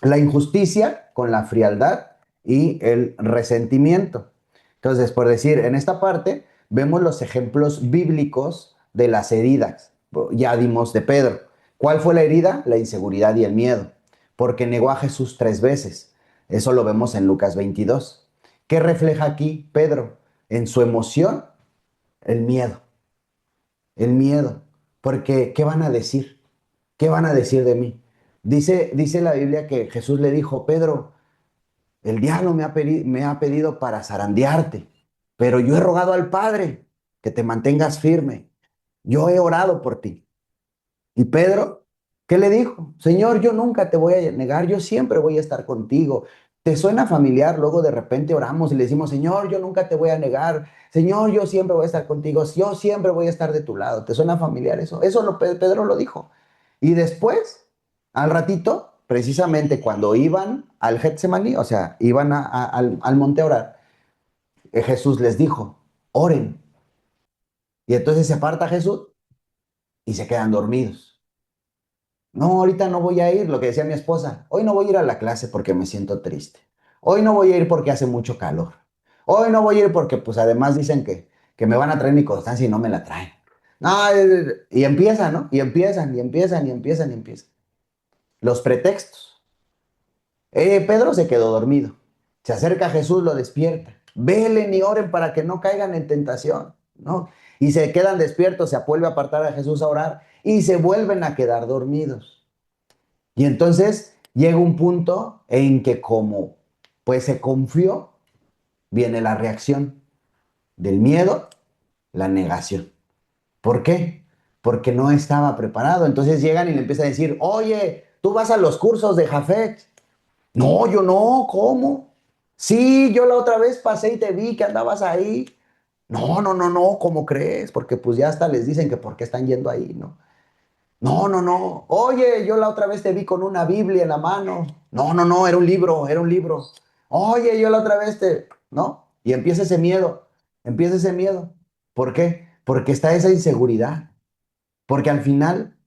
La injusticia con la frialdad y el resentimiento. Entonces, por decir, en esta parte vemos los ejemplos bíblicos de las heridas. Ya dimos de Pedro. ¿Cuál fue la herida? La inseguridad y el miedo, porque negó a Jesús 3 veces. Eso lo vemos en Lucas 22. ¿Qué refleja aquí Pedro? En su emoción, el miedo. El miedo. Porque, ¿qué van a decir? ¿Qué van a decir de mí? Dice la Biblia que Jesús le dijo, Pedro, el diablo me ha pedido para zarandearte, pero yo he rogado al Padre que te mantengas firme. Yo he orado por ti. Y Pedro, ¿qué le dijo? Señor, yo nunca te voy a negar, yo siempre voy a estar contigo. ¿Te suena familiar? Luego de repente oramos y le decimos, Señor, yo nunca te voy a negar. Señor, yo siempre voy a estar contigo. Yo siempre voy a estar de tu lado. ¿Te suena familiar eso? Pedro lo dijo. Y después, al ratito, precisamente cuando iban al Getsemaní, o sea, iban al monte a orar, Jesús les dijo, oren. Y entonces se aparta Jesús y se quedan dormidos. No, ahorita no voy a ir, lo que decía mi esposa. Hoy no voy a ir a la clase porque me siento triste. Hoy no voy a ir porque hace mucho calor. Hoy no voy a ir porque, pues, además dicen que me van a traer mi constancia y no me la traen. No, y empiezan, ¿no? Y empiezan, y empiezan, y empiezan, y empiezan. Los pretextos. Pedro se quedó dormido. Se acerca a Jesús, lo despierta. Velen y oren para que no caigan en tentación, ¿no? Y se quedan despiertos, se vuelve a apartar a Jesús a orar y se vuelven a quedar dormidos. Y entonces llega un punto en que como pues se confió, viene la reacción del miedo, la negación. ¿Por qué? Porque no estaba preparado. Entonces llegan y le empiezan a decir, oye, tú vas a los cursos de Jafet. No, yo no, ¿cómo? Sí, yo la otra vez pasé y te vi que andabas ahí. No, no, no, no, ¿cómo crees? Porque pues ya hasta les dicen que por qué están yendo ahí, ¿no? No, no, no. Oye, yo la otra vez te vi con una Biblia en la mano. No, no, no, era un libro, era un libro. Oye, yo la otra vez te... ¿No? Y empieza ese miedo, empieza ese miedo. ¿Por qué? Porque está esa inseguridad. Porque al final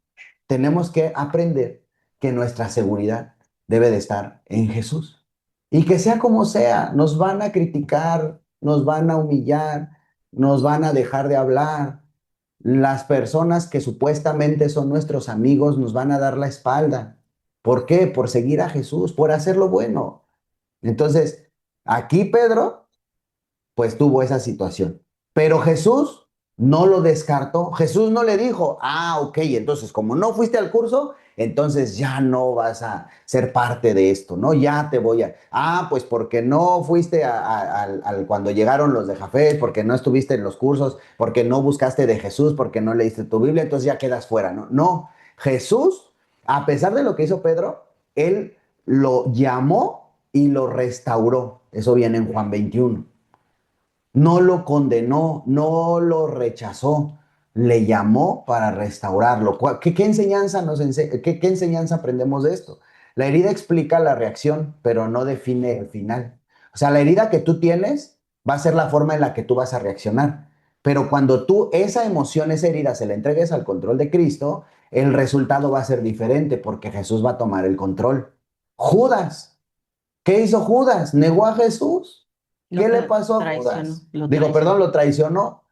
tenemos que aprender que nuestra seguridad debe de estar en Jesús. Y que sea como sea, nos van a criticar, nos van a humillar, nos van a dejar de hablar. Las personas que supuestamente son nuestros amigos nos van a dar la espalda. ¿Por qué? Por seguir a Jesús, por hacer lo bueno. Entonces, aquí Pedro, pues tuvo esa situación. Pero Jesús no lo descartó. Jesús no le dijo, ah, ok, entonces como no fuiste al curso, entonces ya no vas a ser parte de esto, ¿no? Ya te voy a... Ah, pues porque no fuiste cuando llegaron los de Jafet, porque no estuviste en los cursos, porque no buscaste de Jesús, porque no leíste tu Biblia, entonces ya quedas fuera, ¿no? No, Jesús, a pesar de lo que hizo Pedro, él lo llamó y lo restauró. Eso viene en Juan 21. No lo condenó, no lo rechazó, le llamó para restaurarlo. ¿Qué enseñanza qué enseñanza aprendemos de esto? La herida explica la reacción, pero no define el final. O sea, la herida que tú tienes va a ser la forma en la que tú vas a reaccionar. Pero cuando tú esa emoción, esa herida, se la entregues al control de Cristo, el resultado va a ser diferente porque Jesús va a tomar el control. Judas, ¿qué hizo Judas? Negó a Jesús. ¿Qué le pasó a Judas? Perdón, lo traicionó.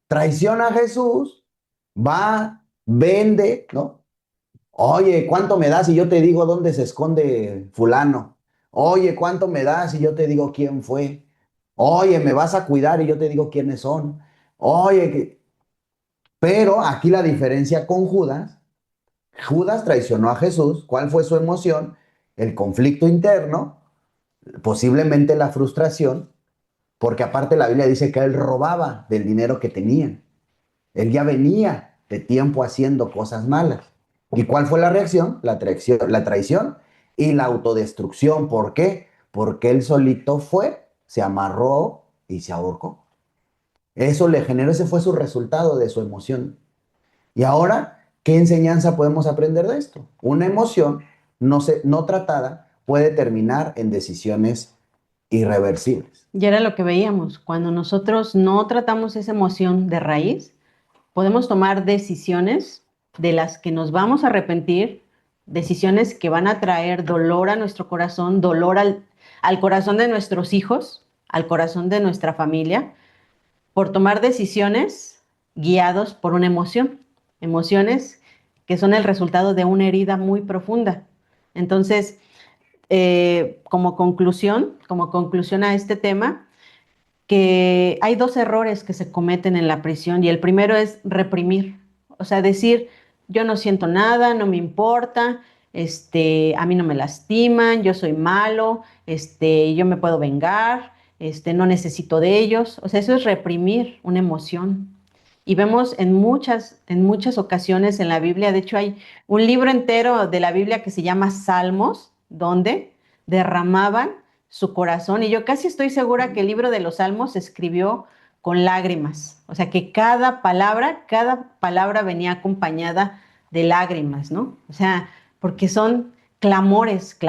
Traiciona a Jesús, va, vende, ¿no? Oye, ¿cuánto me das si yo te digo dónde se esconde fulano? Oye, ¿cuánto me das si yo te digo quién fue? Oye, ¿me vas a cuidar y yo te digo quiénes son? Oye, pero aquí la diferencia con Judas, Judas traicionó a Jesús. ¿Cuál fue su emoción? El conflicto interno, posiblemente la frustración, porque aparte la Biblia dice que él robaba del dinero que tenía. Él ya venía de tiempo haciendo cosas malas. ¿Y cuál fue la reacción? La traición y la autodestrucción. ¿Por qué? Porque él solito fue, se amarró y se ahorcó. Eso le generó, ese fue su resultado de su emoción. Y ahora, ¿qué enseñanza podemos aprender de esto? Una emoción no tratada puede terminar en decisiones irreversibles. Y era lo que veíamos, cuando nosotros no tratamos esa emoción de raíz, podemos tomar decisiones de las que nos vamos a arrepentir, decisiones que van a traer dolor a nuestro corazón, dolor al corazón de nuestros hijos, al corazón de nuestra familia, por tomar decisiones guiados por una emoción, emociones que son el resultado de una herida muy profunda. Entonces, como conclusión a este tema, que hay dos errores que se cometen en la prisión y el primero es reprimir, o sea, decir, yo no siento nada, no me importa, a mí no me lastiman, yo soy malo, yo me puedo vengar, no necesito de ellos, o sea, eso es reprimir una emoción. Y vemos en muchas ocasiones en la Biblia, de hecho hay un libro entero de la Biblia que se llama Salmos, donde derramaban su corazón. Y yo casi estoy segura que el libro de los Salmos se escribió con lágrimas. O sea, que cada palabra venía acompañada de lágrimas, ¿no? O sea, porque son clamores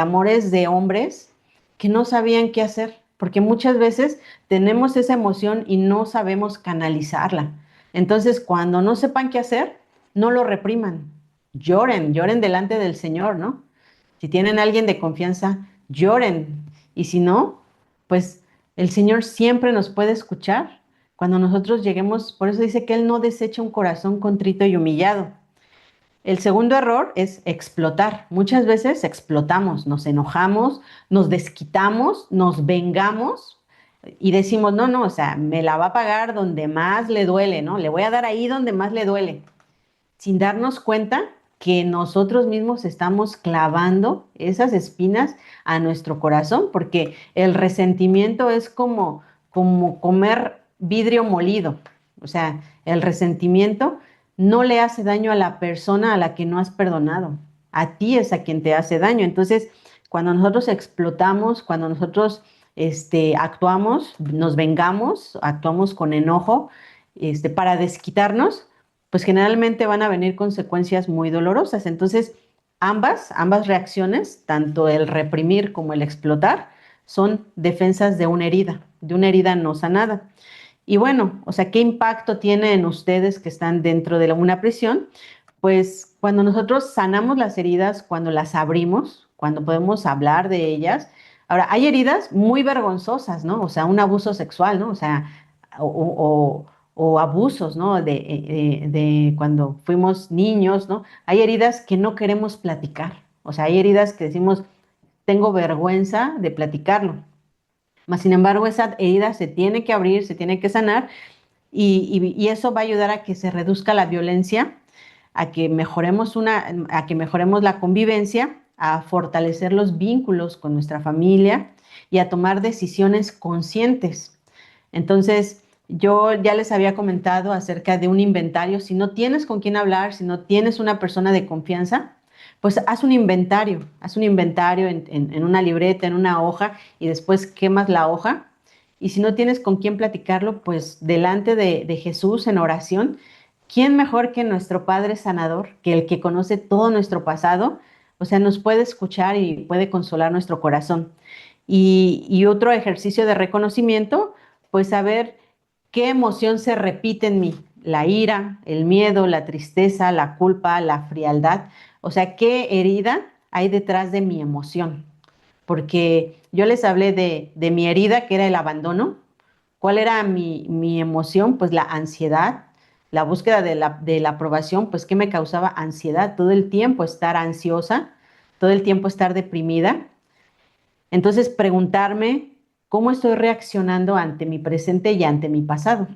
de hombres que no sabían qué hacer. Porque muchas veces tenemos esa emoción y no sabemos canalizarla. Entonces, cuando no sepan qué hacer, no lo repriman. Lloren delante del Señor, ¿no? Si tienen a alguien de confianza, lloren. Y si no, pues el Señor siempre nos puede escuchar cuando nosotros lleguemos. Por eso dice que Él no desecha un corazón contrito y humillado. El segundo error es explotar. Muchas veces explotamos, nos enojamos, nos desquitamos, nos vengamos y decimos, no, o sea, me la va a pagar donde más le duele, ¿no? Le voy a dar ahí donde más le duele, sin darnos cuenta que nosotros mismos estamos clavando esas espinas a nuestro corazón, porque el resentimiento es como comer vidrio molido. O sea, el resentimiento no le hace daño a la persona a la que no has perdonado. A ti es a quien te hace daño. Entonces, cuando nosotros explotamos, cuando nosotros actuamos, nos vengamos, actuamos con enojo, para desquitarnos, pues generalmente van a venir consecuencias muy dolorosas. Entonces, ambas reacciones, tanto el reprimir como el explotar, son defensas de una herida no sanada. Y bueno, o sea, ¿qué impacto tiene en ustedes que están dentro de una prisión? Pues cuando nosotros sanamos las heridas, cuando las abrimos, cuando podemos hablar de ellas. Ahora, hay heridas muy vergonzosas, ¿no? O sea, un abuso sexual, ¿no? O sea, o abusos, ¿no? De cuando fuimos niños, ¿no? Hay heridas que no queremos platicar. O sea, hay heridas que decimos, tengo vergüenza de platicarlo. Mas, sin embargo, esa herida se tiene que abrir, se tiene que sanar. y eso va a ayudar a que se reduzca la violencia, a que mejoremos la convivencia, a fortalecer los vínculos con nuestra familia y a tomar decisiones conscientes. Entonces, yo ya les había comentado acerca de un inventario. Si no tienes con quién hablar, si no tienes una persona de confianza, pues haz un inventario en una libreta, en una hoja, y después quemas la hoja. Y si no tienes con quién platicarlo, pues delante de Jesús en oración. ¿Quién mejor que nuestro Padre Sanador, que el que conoce todo nuestro pasado? O sea, nos puede escuchar y puede consolar nuestro corazón. Y otro ejercicio de reconocimiento, pues saber qué emoción se repite en mí. La ira, el miedo, la tristeza, la culpa, la frialdad. O sea, qué herida hay detrás de mi emoción. Porque yo les hablé de mi herida, que era el abandono. ¿Cuál era mi emoción? Pues la ansiedad, la búsqueda de la aprobación. Pues ¿qué me causaba ansiedad? Todo el tiempo estar ansiosa, todo el tiempo estar deprimida. Entonces preguntarme cómo estoy reaccionando ante mi presente y ante mi pasado.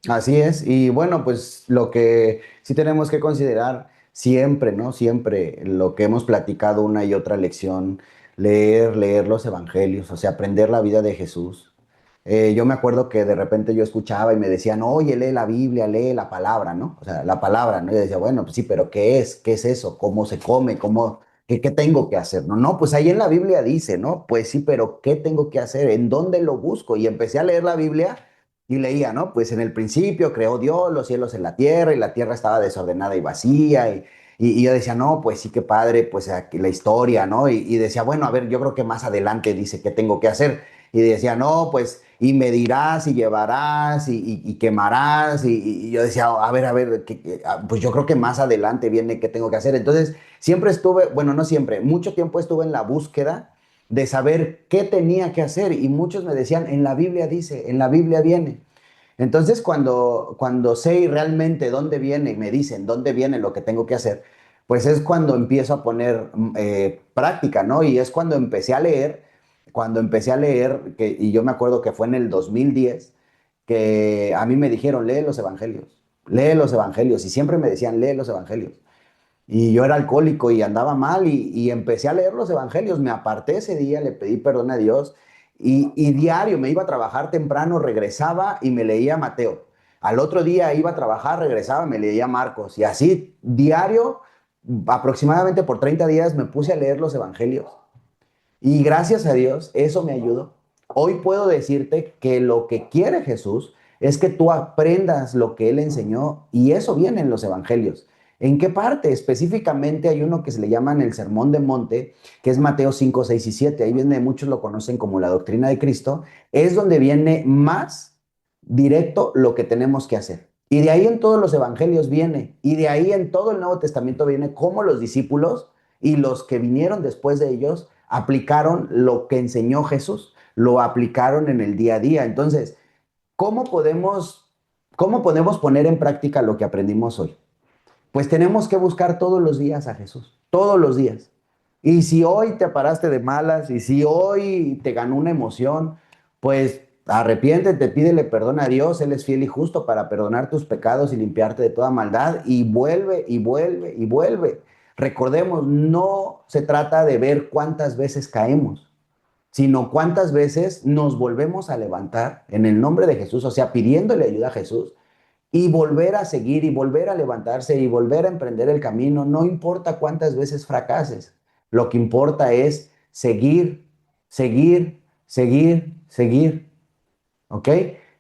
Así es, y bueno, pues lo que sí tenemos que considerar siempre, ¿no? Siempre lo que hemos platicado una y otra lección, leer los evangelios, o sea, aprender la vida de Jesús. Yo me acuerdo que de repente yo escuchaba y me decían, oye, lee la Biblia, lee la palabra, ¿no? O sea, la palabra, ¿no? Y yo decía, bueno, pues sí, pero ¿qué es? ¿Qué es eso? ¿Cómo se come? ¿Qué tengo que hacer? No, no, pues ahí en la Biblia dice, ¿no? Pues sí, pero ¿qué tengo que hacer? ¿En dónde lo busco? Y empecé a leer la Biblia y leía, ¿no? Pues en el principio creó Dios los cielos en la tierra y la tierra estaba desordenada y vacía y yo decía, no, pues sí, qué padre, pues aquí la historia, ¿no? Y decía, bueno, a ver, yo creo que más adelante dice qué tengo que hacer. Y decía, no, pues, y medirás y llevarás y quemarás. Y yo decía, a ver, pues yo creo que más adelante viene qué tengo que hacer. Entonces, siempre estuve, bueno, no siempre, mucho tiempo estuve en la búsqueda de saber qué tenía que hacer. Y muchos me decían, en la Biblia dice, en la Biblia viene. Entonces, cuando sé realmente dónde viene, me dicen dónde viene lo que tengo que hacer, pues es cuando empiezo a poner práctica, ¿no? Y es cuando empecé a leer, y yo me acuerdo que fue en el 2010, que a mí me dijeron, lee los evangelios, y siempre me decían, lee los evangelios. Y yo era alcohólico y andaba mal y empecé a leer los evangelios. Me aparté ese día, le pedí perdón a Dios y diario me iba a trabajar temprano, regresaba y me leía Mateo. Al otro día iba a trabajar, regresaba, me leía Marcos. Y así diario, aproximadamente por 30 días, me puse a leer los evangelios. Y gracias a Dios, eso me ayudó. Hoy puedo decirte que lo que quiere Jesús es que tú aprendas lo que Él enseñó y eso viene en los evangelios. ¿En qué parte? Específicamente hay uno que se le llama el Sermón de Monte, que es Mateo 5, 6 y 7. Ahí viene, muchos lo conocen como la doctrina de Cristo. Es donde viene más directo lo que tenemos que hacer. Y de ahí en todos los evangelios viene, y de ahí en todo el Nuevo Testamento viene cómo los discípulos y los que vinieron después de ellos aplicaron lo que enseñó Jesús, lo aplicaron en el día a día. Entonces, ¿cómo podemos poner en práctica lo que aprendimos hoy? Pues tenemos que buscar todos los días a Jesús, todos los días. Y si hoy te paraste de malas y si hoy te ganó una emoción, pues arrepiéntete, pídele perdón a Dios, Él es fiel y justo para perdonar tus pecados y limpiarte de toda maldad y vuelve y vuelve y vuelve. Recordemos, no se trata de ver cuántas veces caemos, sino cuántas veces nos volvemos a levantar en el nombre de Jesús, o sea, pidiéndole ayuda a Jesús y volver a seguir y volver a levantarse y volver a emprender el camino. No importa cuántas veces fracases, lo que importa es seguir, seguir, seguir, seguir. ¿Ok?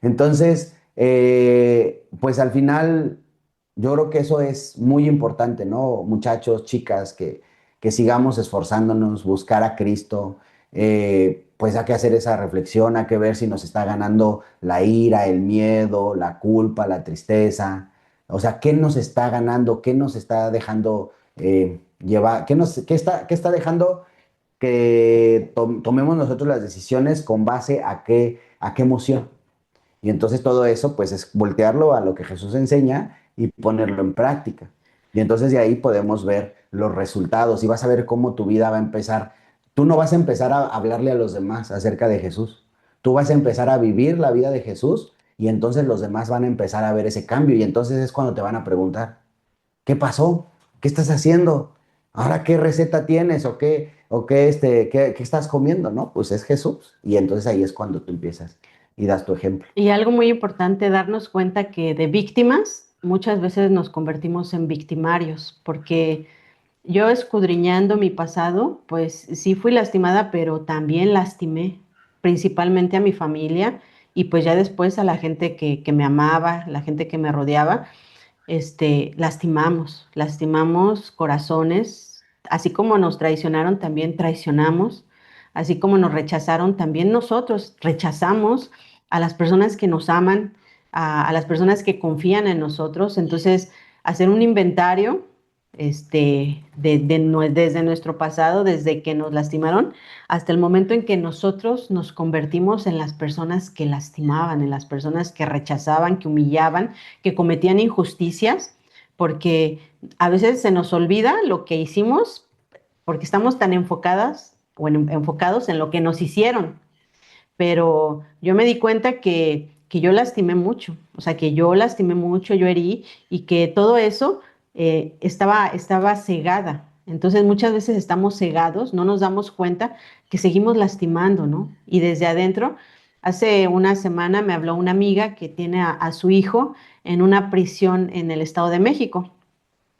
Entonces, pues al final, yo creo que eso es muy importante, ¿no? Muchachos, chicas, que sigamos esforzándonos, buscar a Cristo, pues hay que hacer esa reflexión, hay que ver si nos está ganando la ira, el miedo, la culpa, la tristeza. O sea, ¿qué nos está ganando? ¿Qué nos está dejando llevar? ¿Qué está dejando que tomemos nosotros las decisiones con base a qué emoción? Y entonces todo eso, pues es voltearlo a lo que Jesús enseña y ponerlo en práctica. Y entonces de ahí podemos ver los resultados y vas a ver cómo tu vida va a empezar. Tú no vas a empezar a hablarle a los demás acerca de Jesús. Tú vas a empezar a vivir la vida de Jesús y entonces los demás van a empezar a ver ese cambio y entonces es cuando te van a preguntar, ¿qué pasó? ¿Qué estás haciendo? ¿Ahora qué receta tienes? ¿Qué estás comiendo? ¿No? Pues es Jesús. Y entonces ahí es cuando tú empiezas y das tu ejemplo. Y algo muy importante, darnos cuenta que de víctimas muchas veces nos convertimos en victimarios, porque yo escudriñando mi pasado, pues sí fui lastimada, pero también lastimé principalmente a mi familia y pues ya después a la gente que me amaba, la gente que me rodeaba, lastimamos corazones, así como nos traicionaron, también traicionamos, así como nos rechazaron, también nosotros rechazamos a las personas que nos aman, a las personas que confían en nosotros. Entonces, hacer un inventario desde nuestro pasado, desde que nos lastimaron, hasta el momento en que nosotros nos convertimos en las personas que lastimaban, en las personas que rechazaban, que humillaban, que cometían injusticias, porque a veces se nos olvida lo que hicimos porque estamos tan enfocadas o enfocados en lo que nos hicieron. Pero yo me di cuenta que yo lastimé mucho, o sea, que yo lastimé mucho, yo herí y que todo eso estaba cegada. Entonces muchas veces estamos cegados, no nos damos cuenta que seguimos lastimando, ¿no? Y desde adentro, hace una semana me habló una amiga que tiene a su hijo en una prisión en el Estado de México.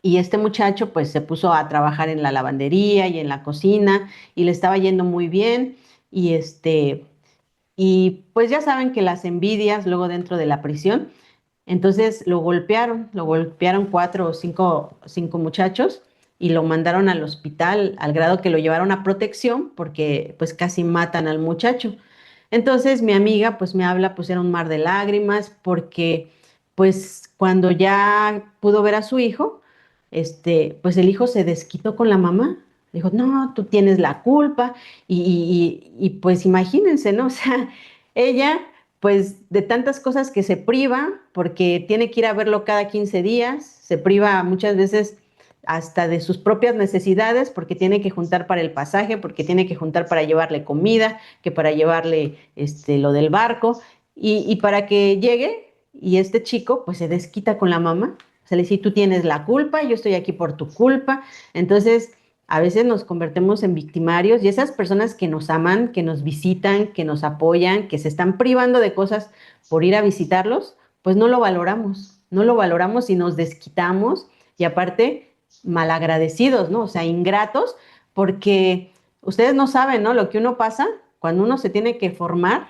Y este muchacho pues se puso a trabajar en la lavandería y en la cocina y le estaba yendo muy bien y y pues ya saben que las envidias luego dentro de la prisión, entonces lo golpearon cuatro o cinco muchachos y lo mandaron al hospital al grado que lo llevaron a protección porque pues casi matan al muchacho. Entonces mi amiga pues me habla, pues era un mar de lágrimas porque pues cuando ya pudo ver a su hijo, pues el hijo se desquitó con la mamá. Dijo, no, tú tienes la culpa. Y pues imagínense, ¿no? O sea, ella, pues de tantas cosas que se priva, porque tiene que ir a verlo cada 15 días, se priva muchas veces hasta de sus propias necesidades, porque tiene que juntar para el pasaje, porque tiene que juntar para llevarle comida, que para llevarle lo del barco, y para que llegue y este chico pues se desquita con la mamá, se le dice, tú tienes la culpa, yo estoy aquí por tu culpa. Entonces a veces nos convertimos en victimarios y esas personas que nos aman, que nos visitan, que nos apoyan, que se están privando de cosas por ir a visitarlos, pues no lo valoramos y nos desquitamos y aparte malagradecidos, ¿no? O sea, ingratos, porque ustedes no saben, ¿no? Lo que uno pasa cuando uno se tiene que formar,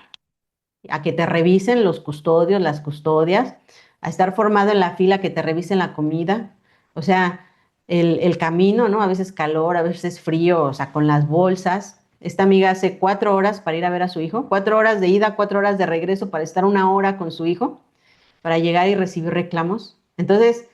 a que te revisen los custodios, las custodias, a estar formado en la fila, que te revisen la comida, o sea, el camino, ¿no? A veces calor, a veces frío, o sea, con las bolsas. Esta amiga hace 4 horas para ir a ver a su hijo, 4 horas de ida, 4 horas de regreso para estar 1 hora con su hijo, para llegar y recibir reclamos. Entonces,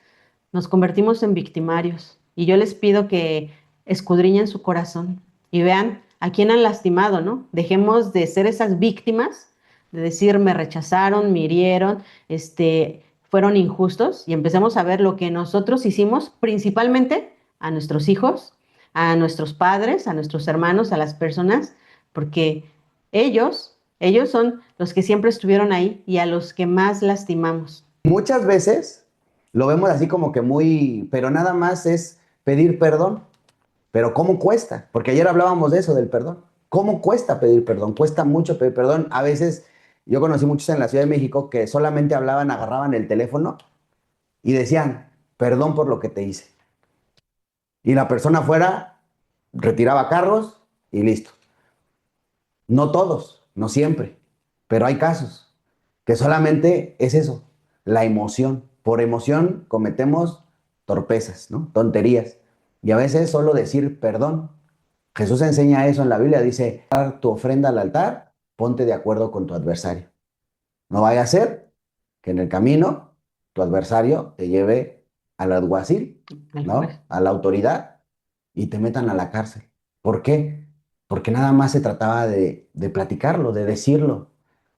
nos convertimos en victimarios. Y yo les pido que escudriñen su corazón y vean a quién han lastimado, ¿no? Dejemos de ser esas víctimas, de decir me rechazaron, me hirieron, fueron injustos y empecemos a ver lo que nosotros hicimos principalmente a nuestros hijos, a nuestros padres, a nuestros hermanos, a las personas, porque ellos son los que siempre estuvieron ahí y a los que más lastimamos. Muchas veces lo vemos así como que muy, pero nada más es pedir perdón. Pero ¿cómo cuesta? Porque ayer hablábamos de eso, del perdón. ¿Cómo cuesta pedir perdón? Cuesta mucho pedir perdón. A veces, yo conocí muchos en la Ciudad de México que solamente hablaban, agarraban el teléfono y decían, perdón por lo que te hice. Y la persona afuera retiraba cargos y listo. No todos, no siempre, pero hay casos que solamente es eso, la emoción. Por emoción cometemos torpezas, ¿no? Tonterías. Y a veces solo decir perdón. Jesús enseña eso en la Biblia, dice, dar tu ofrenda al altar, ponte de acuerdo con tu adversario. No vaya a ser que en el camino tu adversario te lleve al alguacil, ¿no? A la autoridad y te metan a la cárcel. ¿Por qué? Porque nada más se trataba de platicarlo, de decirlo,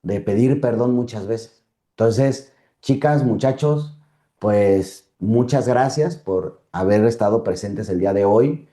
de pedir perdón muchas veces. Entonces, chicas, muchachos, pues muchas gracias por haber estado presentes el día de hoy.